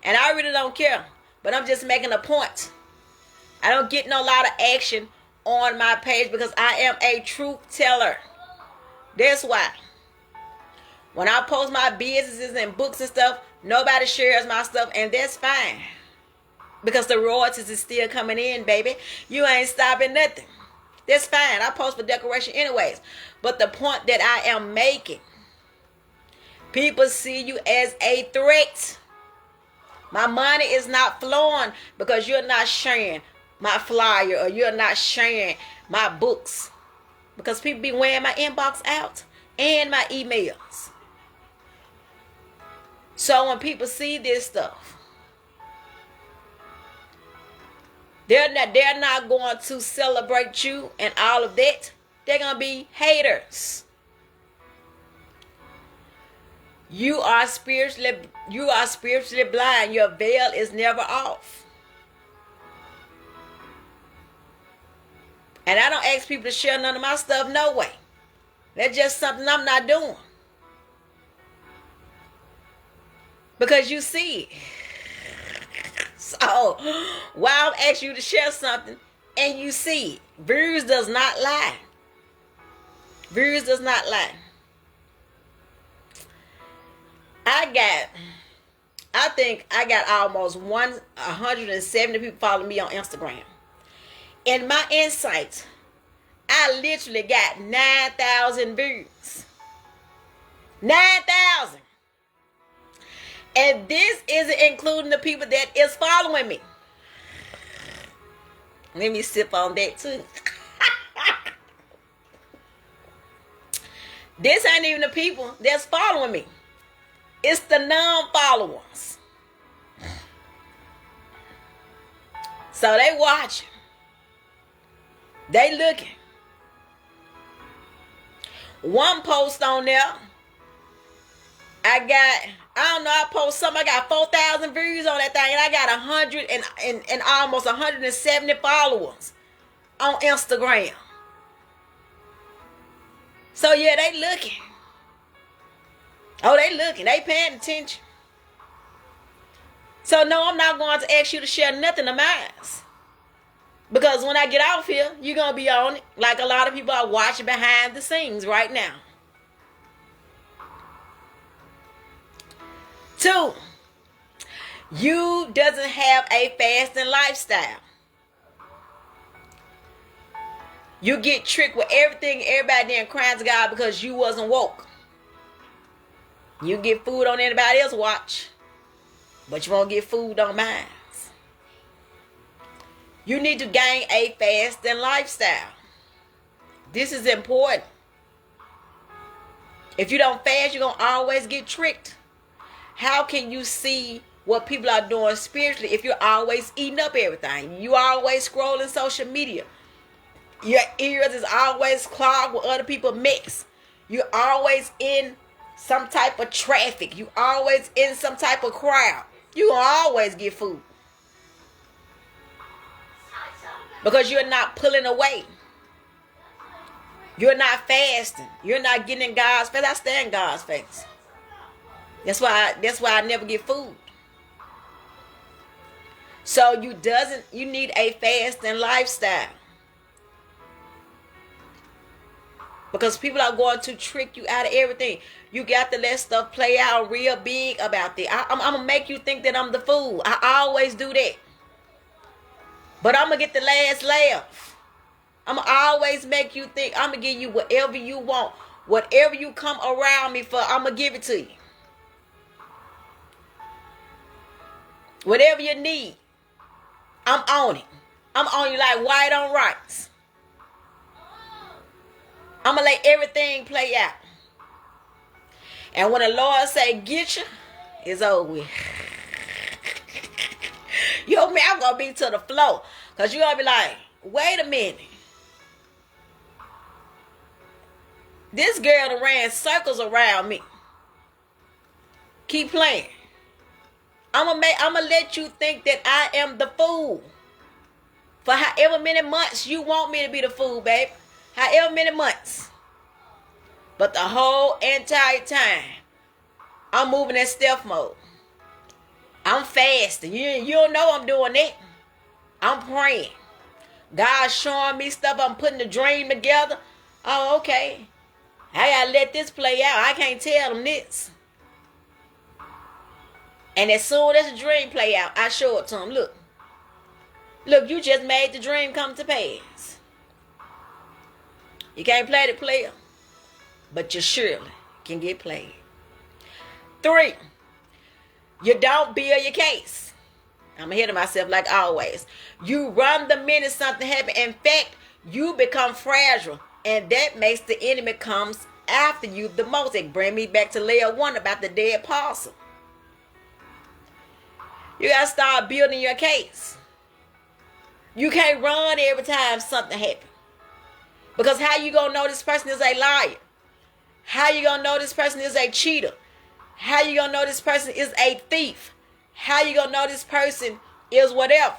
And I really don't care. But I'm just making a point. I don't get no lot of action on my page because I am a truth teller. That's why. When I post my businesses and books and stuff, nobody shares my stuff, and that's fine. Because the royalties is still coming in, baby. You ain't stopping nothing. That's fine. I post for decoration anyways. But the point that I am making, people see you as a threat. My money is not flowing because you're not sharing my flyer or you're not sharing my books. Because people be wearing my inbox out and my emails. So when people see this stuff, they're not going to celebrate you and all of that. They're going to be haters. You are spiritually blind. Your veil is never off. And I don't ask people to share none of my stuff, no way. That's just something I'm not doing. Because you see it. So, why I'm asking you to share something and you see it? Views does not lie. Views does not lie. I think I got almost 170 people following me on Instagram. In my insights, I literally got 9,000 views. 9,000. And this isn't including the people that is following me. Let me sip on that too. This ain't even the people that's following me. It's the non-followers. So they watching. They looking. One post on there, I post something, I got 4,000 views on that thing, and I got 100 and almost 170 followers on Instagram. So yeah, they looking. Oh, they looking. They paying attention. So no, I'm not going to ask you to share nothing of mine. Because when I get off here, you're going to be on it. Like a lot of people are watching behind the scenes right now. 2, you doesn't have a fasting lifestyle. You get tricked with everything, everybody then crying to God because you wasn't woke. You get food on anybody else's watch, but you won't get food on mine. You need to gain a fasting lifestyle. This is important. If you don't fast, you're going to always get tricked. How can you see what people are doing spiritually if you're always eating up everything? You always scrolling social media. Your ears is always clogged with other people's mix. You're always in some type of traffic. You always in some type of crowd. You gonna always get food. Because you're not pulling away. You're not fasting. You're not getting in God's face. I stay in God's face. That's why I never get food. So you need a fasting lifestyle. Because people are going to trick you out of everything. You got to let stuff play out real big about that. I'm going to make you think that I'm the fool. I always do that. But I'm going to get the last laugh. I'm going to always make you think I'm going to give you whatever you want. Whatever you come around me for, I'm going to give it to you. Whatever you need, I'm on it. I'm on you like white on rice. I'm going to let everything play out. And when the Lord say, get you, it's over with. Yo, man, I'm going to be to the floor. Because you're going to be like, wait a minute. This girl that ran circles around me. Keep playing. I'm gonna let you think that I am the fool. For however many months you want me to be the fool, babe. However many months. But the whole entire time, I'm moving in stealth mode. I'm fasting. You don't know I'm doing that. I'm praying. God's showing me stuff. I'm putting the dream together. Oh, okay. I gotta let this play out. I can't tell them this. And as soon as the dream play out, I show it to them. Look, you just made the dream come to pass. You can't play the player, but you surely can get played. 3, you don't build your case. I'm ahead of myself like always. You run the minute something happens. In fact, you become fragile, and that makes the enemy comes after you the most. It bring me back to layer 1 about the dead apostle. You got to start building your case. You can't run every time something happens. Because how you going to know this person is a liar? How you going to know this person is a cheater? How you going to know this person is a thief? How you going to know this person is whatever?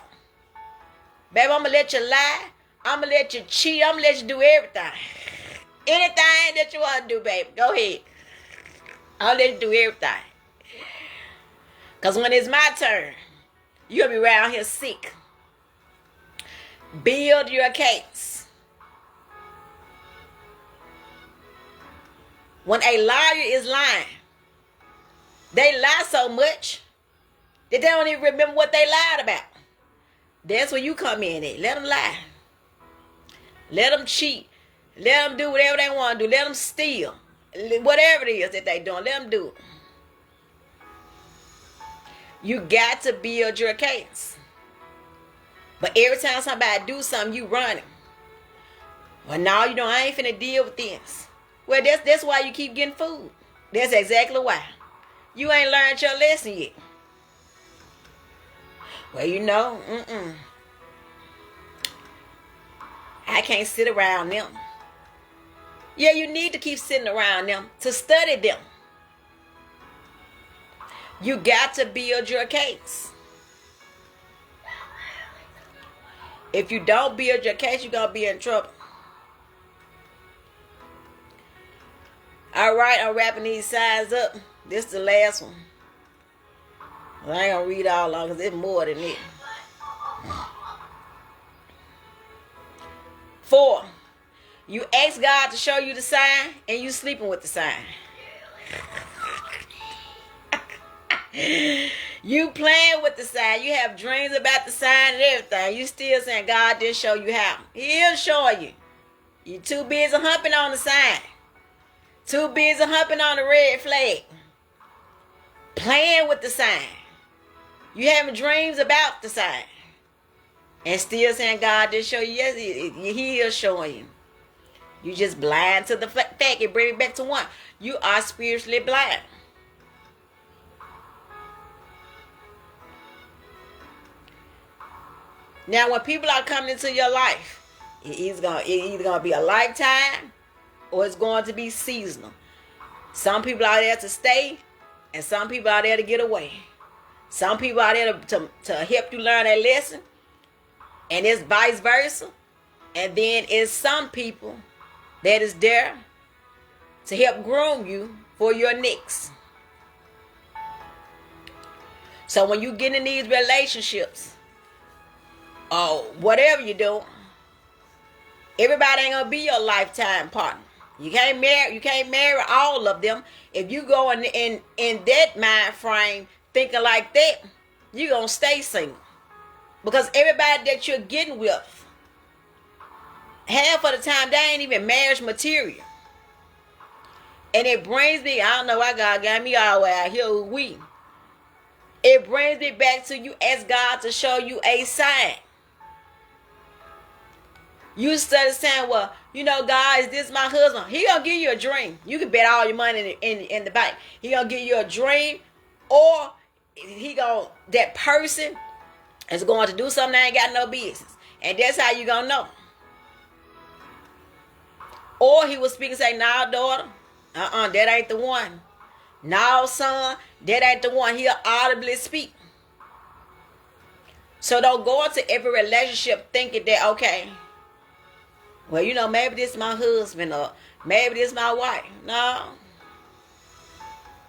Baby, I'm going to let you lie. I'm going to let you cheat. I'm going to let you do everything. Anything that you want to do, baby, go ahead. I'll let you do everything. Because when it's my turn, you'll be around here sick. Build your case. When a liar is lying, they lie so much that they don't even remember what they lied about. That's where you come in at. Let them lie. Let them cheat. Let them do whatever they want to do. Let them steal. Whatever it is that they're doing, let them do it. You got to build your case. But every time somebody do something, you running. Well, no, you know, I ain't finna deal with this. Well, that's why you keep getting food. That's exactly why. You ain't learned your lesson yet. Well, you know, I can't sit around them. Yeah, you need to keep sitting around them to study them. You got to build your case. If you don't build your case, you're going to be in trouble. All right, I'm wrapping these signs up. This is the last one. Well, I ain't going to read all of them because it's more than it. 4, you ask God to show you the sign and you sleeping with the sign. You playing with the sign. You have dreams about the sign and everything. You still saying God didn't show you how. He'll show you. You too busy humping on the sign. Too busy humping on the red flag. Playing with the sign. You having dreams about the sign. And still saying God didn't show you. Yes, he is showing you. You just blind to the fact. It bring it back to one. You are spiritually blind. Now, when people are coming into your life, it's either gonna be a lifetime or it's going to be seasonal. Some people are there to stay, and some people are there to get away. Some people are there to help you learn a lesson, and it's vice versa. And then it's some people that is there to help groom you for your next. So when you get in these relationships, or whatever you do, everybody ain't gonna be your lifetime partner. You can't marry all of them. If you go in that mind frame thinking like that, you're gonna stay single. Because everybody that you're getting with, half of the time they ain't even marriage material. And it brings me, I don't know why God got me all the way out here with we. It brings me back to you, ask God to show you a sign. You started saying, well, God, is this my husband? He gonna give you a dream. You can bet all your money in the bank. He gonna give you a dream, or that person is going to do something they ain't got no business. And that's how you gonna know. Or he will speak and say, nah, daughter, that ain't the one. Nah, son, that ain't the one. He'll audibly speak. So don't go into every relationship thinking that, okay, well, maybe this is my husband, or maybe this is my wife. No.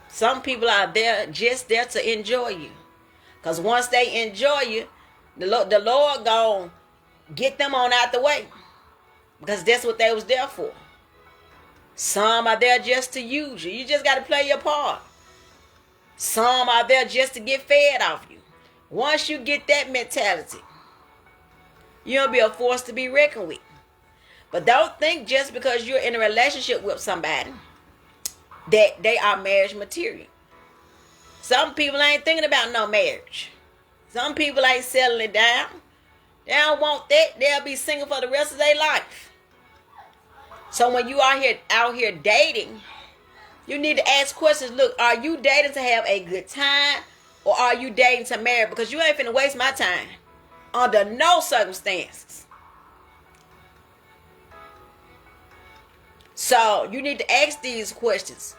Some people are just there to enjoy you. Because once they enjoy you, the Lord gonna get them on out the way. Because that's what they was there for. Some are there just to use you. You just got to play your part. Some are there just to get fed off you. Once you get that mentality, you'll be a force to be reckoned with. But don't think just because you're in a relationship with somebody that they are marriage material. Some people ain't thinking about no marriage. Some people ain't settling down. They don't want that. They'll be single for the rest of their life. So when you are out here dating, you need to ask questions. Look, are you dating to have a good time, or are you dating to marry? Because you ain't finna waste my time under no circumstances. So you need to ask these questions.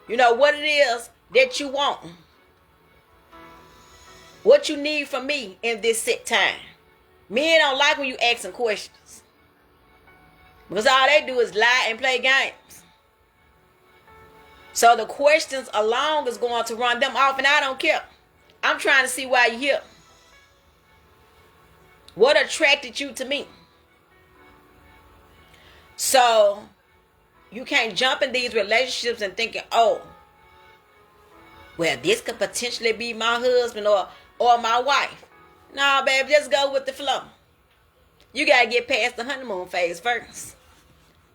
What it is that you want. What you need from me in this set time. Men don't like when you asking questions. Because all they do is lie and play games. So the questions alone is going to run them off, and I don't care. I'm trying to see why you're here. What attracted you to me? So you can't jump in these relationships and thinking, oh, well, this could potentially be my husband or my wife. No, baby, just go with the flow. You got to get past the honeymoon phase first.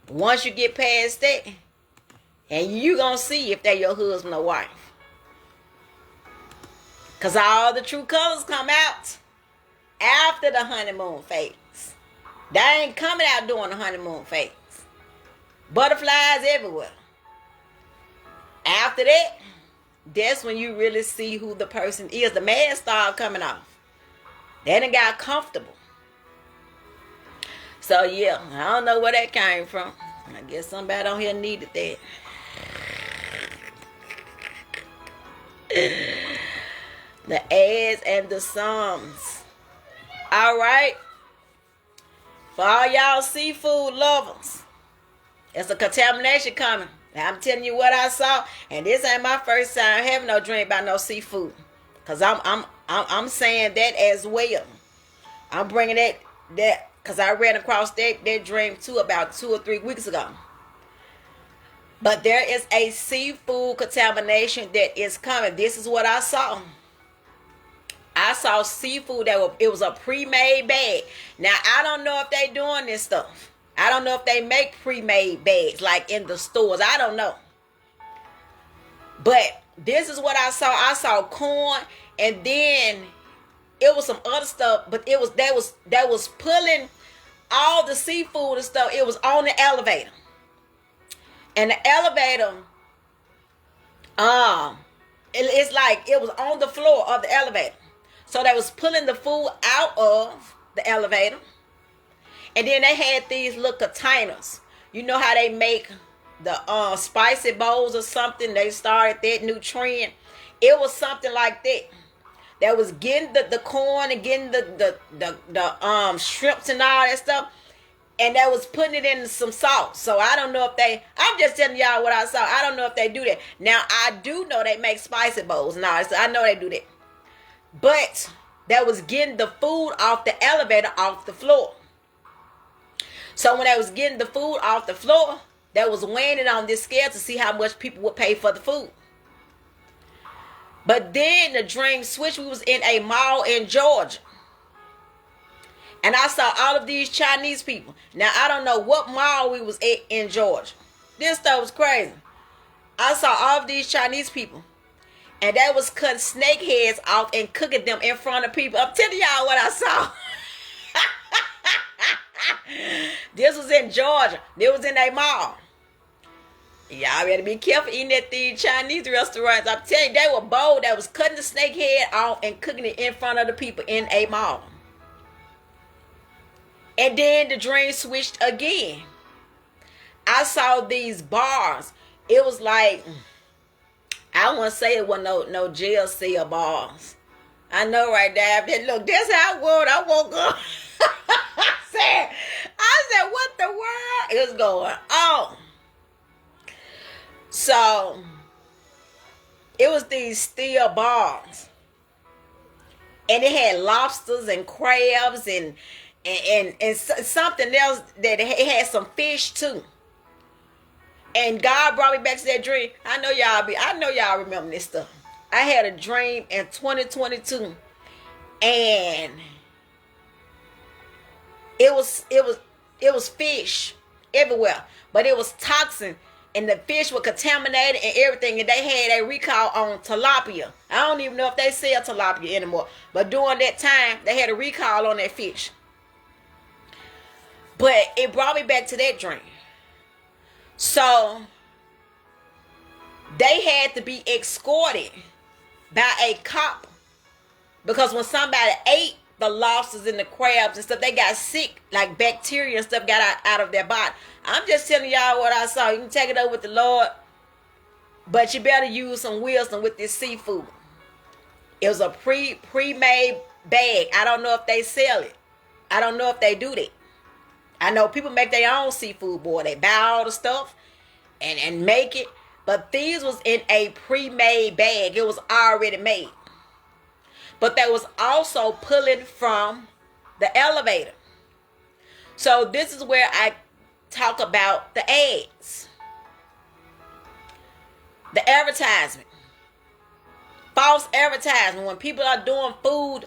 Once you get past that, and you going to see if they're your husband or wife. Because all the true colors come out after the honeymoon phase. They ain't coming out during the honeymoon phase. Butterflies everywhere. After that, that's when you really see who the person is. The mask start coming off. They done got comfortable. So yeah, I don't know where that came from. I guess somebody on here needed that. The ads and the sums. All right. For all y'all seafood lovers, it's a contamination coming. I'm telling you what I saw, and this ain't my first time having no dream about no seafood. Cause I'm saying that as well. I'm bringing that because I ran across that dream too about 2 or 3 weeks ago. But there is a seafood contamination that is coming. This is what I saw. I saw seafood it was a pre-made bag. Now I don't know if they doing this stuff. I don't know if they make pre-made bags like in the stores. I don't know. But this is what I saw. I saw corn, and then it was some other stuff, but it was that was pulling all the seafood and stuff. It was on the elevator, and the elevator, it's like it was on the floor of the elevator. So they was pulling the food out of the elevator, and then they had these little containers. You know how they make the spicy bowls or something? They started that new trend. It was something like that. That was getting the corn and getting the shrimps and all that stuff, and that was putting it in some salt. So I don't know if they. I'm just telling y'all what I saw. I don't know if they do that. Now I do know they make spicy bowls. No, I know they do that. But that was getting the food off the elevator, off the floor. So when they was getting the food off the floor, they was weighing it on this scale to see how much people would pay for the food. But then the dream switched. We was in a mall in Georgia. And I saw all of these Chinese people. Now, I don't know what mall we was at in Georgia. This stuff was crazy. I saw all of these Chinese people. And they was cutting snake heads off and cooking them in front of people. I'm telling y'all what I saw. This was in Georgia. This was in a mall. Y'all better be careful eating at these Chinese restaurants. I'm telling you, they were bold. They was cutting the snake head off and cooking it in front of the people in a mall. And then the dream switched again. I saw these bars. It was like, I want to say it wasn't no jail cell bars. I know right there. Look, that's how I woke up. I said, what the world is going on? So, it was these steel bars. And it had lobsters and crabs and something else that it had some fish too. And God brought me back to that dream. I know y'all remember this stuff. I had a dream in 2022, and it was fish everywhere, but it was toxin, and the fish were contaminated and everything, and they had a recall on tilapia. I don't even know if they sell tilapia anymore, but during that time they had a recall on that fish. But it brought me back to that dream. So they had to be escorted by a cop, because when somebody ate the lobsters and the crabs and stuff, they got sick, like bacteria and stuff got out of their body. I'm just telling y'all what I saw. You can take it up with the Lord, but you better use some wisdom with this seafood. It was a pre-made bag. I don't know if they sell it. I don't know if they do that. I know people make their own seafood, boy. They buy all the stuff and make it. But these was in a pre-made bag. It was already made. But they was also pulling from the elevator. So this is where I talk about the ads. The advertisement. False advertisement. When people are doing food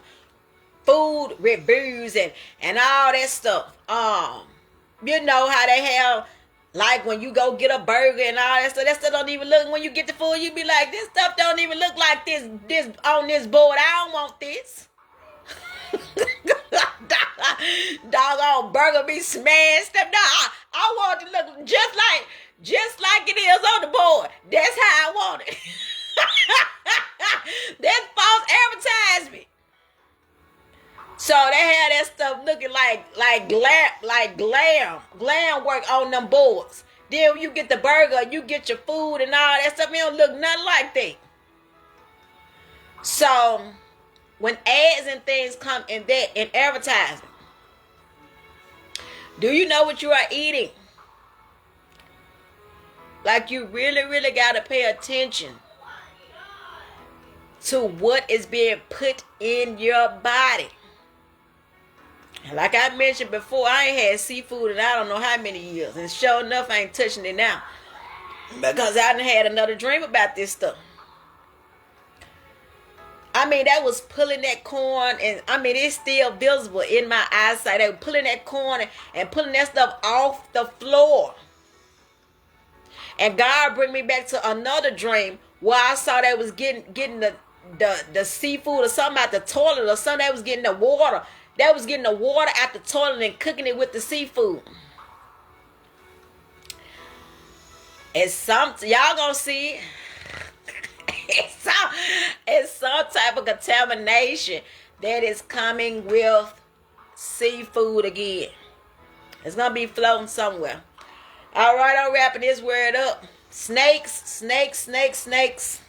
reviews and all that stuff. You know how they have, like when you go get a burger and all that stuff. That stuff don't even look, when you get the food, you be like, this stuff don't even look like this on this board. I don't want this. Doggone burger be smashed up. No, I want it to look just like it is on the board. That's how I want it. That's false advertisement. So they had that stuff looking like glam work on them boards. Then when you get the burger, you get your food and all that stuff, it don't look nothing like that. So when ads and things come in advertising, do you know what you are eating? Like, you really, really got to pay attention to what is being put in your body. Like I mentioned before, I ain't had seafood in I don't know how many years. And sure enough, I ain't touching it now, because I done had another dream about this stuff. I mean, that was pulling that corn, and I mean, it's still visible in my eyesight. They were pulling that corn and pulling that stuff off the floor. And God bring me back to another dream where I saw they was getting the seafood or something out the toilet or something. They was getting the water. They was getting the water out the toilet and cooking it with the seafood. It's something y'all gonna see. It's some type of contamination that is coming with seafood again. It's gonna be floating somewhere. All right, I'm wrapping this word up. Snakes, snakes, snakes, snakes.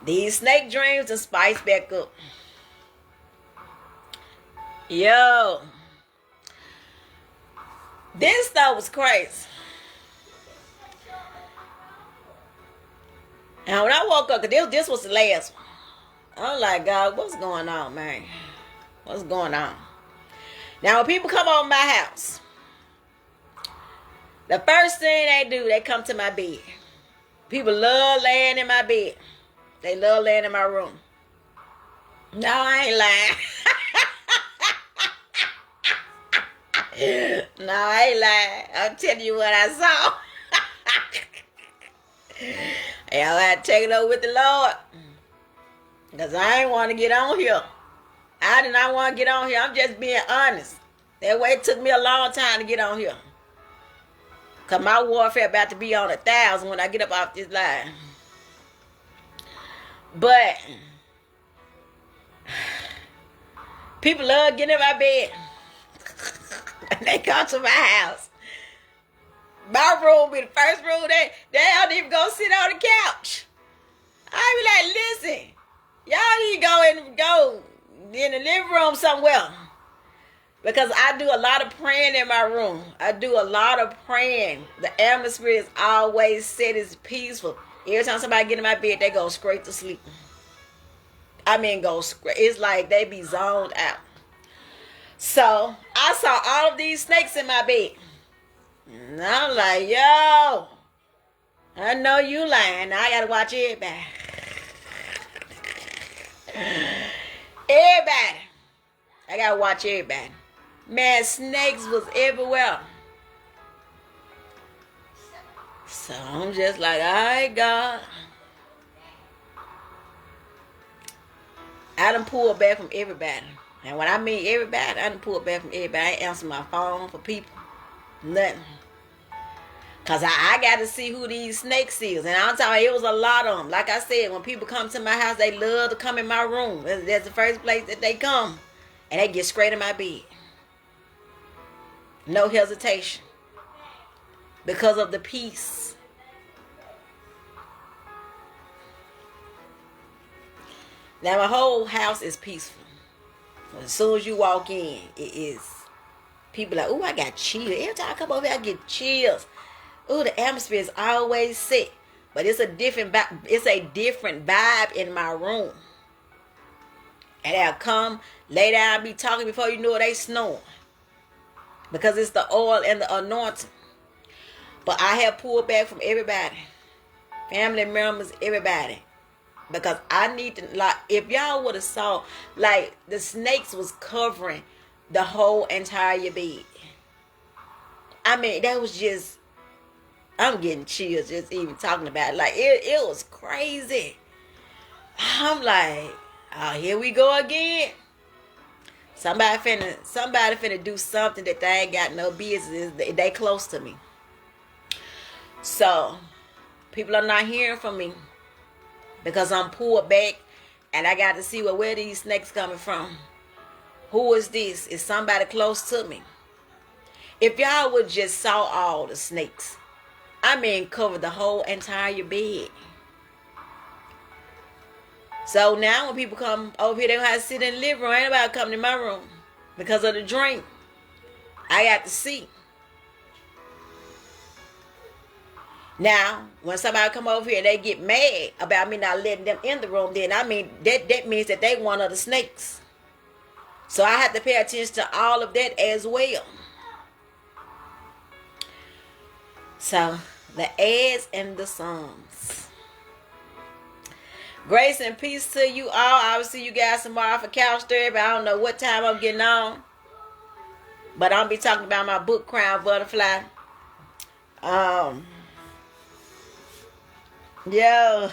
These snake dreams and spice back up. Yo. This stuff was crazy. And when I woke up, because this was the last one. I'm like, God, what's going on, man? What's going on? Now, when people come over my house, the first thing they do, they come to my bed. People love laying in my bed. They love laying in my room. No, I ain't lying. No, I ain't lying. I'm telling you what I saw. And I had to take it over with the Lord. Because I ain't want to get on here. I did not want to get on here. I'm just being honest. That way it took me a long time to get on here. Because my warfare about to be on 1,000 when I get up off this line. But people love getting in my bed. When they come to my house. My room be the first room. They don't even go sit on the couch. I be like, listen, y'all need to go in the living room somewhere. Because I do a lot of praying in my room. I do a lot of praying. The atmosphere is always set. It's peaceful. Every time somebody get in my bed, they go straight to sleep. I mean, go straight. It's like they be zoned out. So, I saw all of these snakes in my bed. And I'm like, yo, I know you lying. Now I got to watch everybody. Everybody. I got to watch everybody. Man, snakes was everywhere. So I'm just like, all right, God. I done pulled back from everybody. And when I mean everybody, I done pulled back from everybody. I ain't answer my phone for people. Nothing. Because I got to see who these snakes is. And I'm telling you, it was a lot of them. Like I said, when people come to my house, they love to come in my room. That's the first place that they come. And they get straight in my bed. No hesitation. Because of the peace. Now, my whole house is peaceful. As soon as you walk in, it is. People like, oh, I got chills. Every time I come over here, I get chills. Oh, the atmosphere is always set. But it's a different vibe in my room. And they'll come, lay down, be talking before you know it, they snoring. Because it's the oil and the anointing. But I have pulled back from everybody. Family members, everybody. Because I need to, like, if y'all would have saw, like, the snakes was covering the whole entire bed. I mean, that was just, I'm getting chills just even talking about it. Like, it was crazy. I'm like, oh, here we go again. Somebody finna do something that they ain't got no business. They close to me. So, people are not hearing from me. Because I'm pulled back. And I got to see where these snakes coming from. Who is this? Is somebody close to me? If y'all would just saw all the snakes. I mean, cover the whole entire bed. So now when people come over here, they don't have to sit in the living room. Ain't nobody coming in my room. Because of the dream. I got to see. Now, when somebody come over here and they get mad about me not letting them in the room, then I mean, that means that they one of the snakes. So I have to pay attention to all of that as well. So, the ads and the songs. Grace and peace to you all. I will see you guys tomorrow for Couch Therapy. I don't know what time I'm getting on. But I'll be talking about my book, Crown Butterfly. Yo,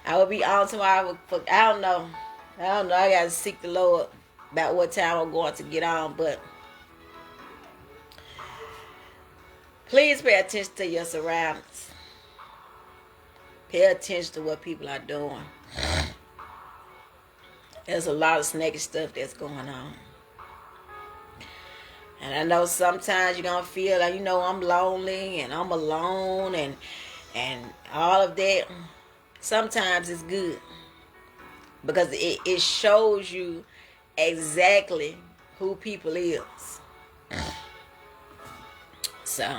I will be on tomorrow. I don't know. I don't know. I gotta seek the Lord about what time I'm going to get on. But please pay attention to your surroundings. Pay attention to what people are doing. There's a lot of snaky stuff that's going on. And I know sometimes you're gonna feel like, I'm lonely and I'm alone and all of that. Sometimes it's good because it shows you exactly who people is. So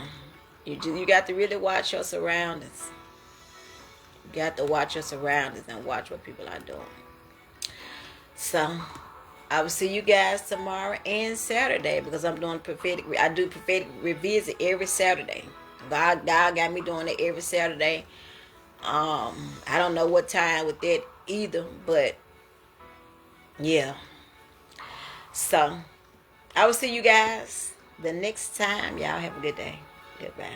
you got to really watch your surroundings. You got to watch your surroundings and watch what people are doing. So I will see you guys tomorrow and Saturday because I'm doing prophetic. I do prophetic revisit every Saturday. God got me doing it every Saturday. I don't know what time with that either, but yeah. So I will see you guys the next time. Y'all have a good day. Goodbye.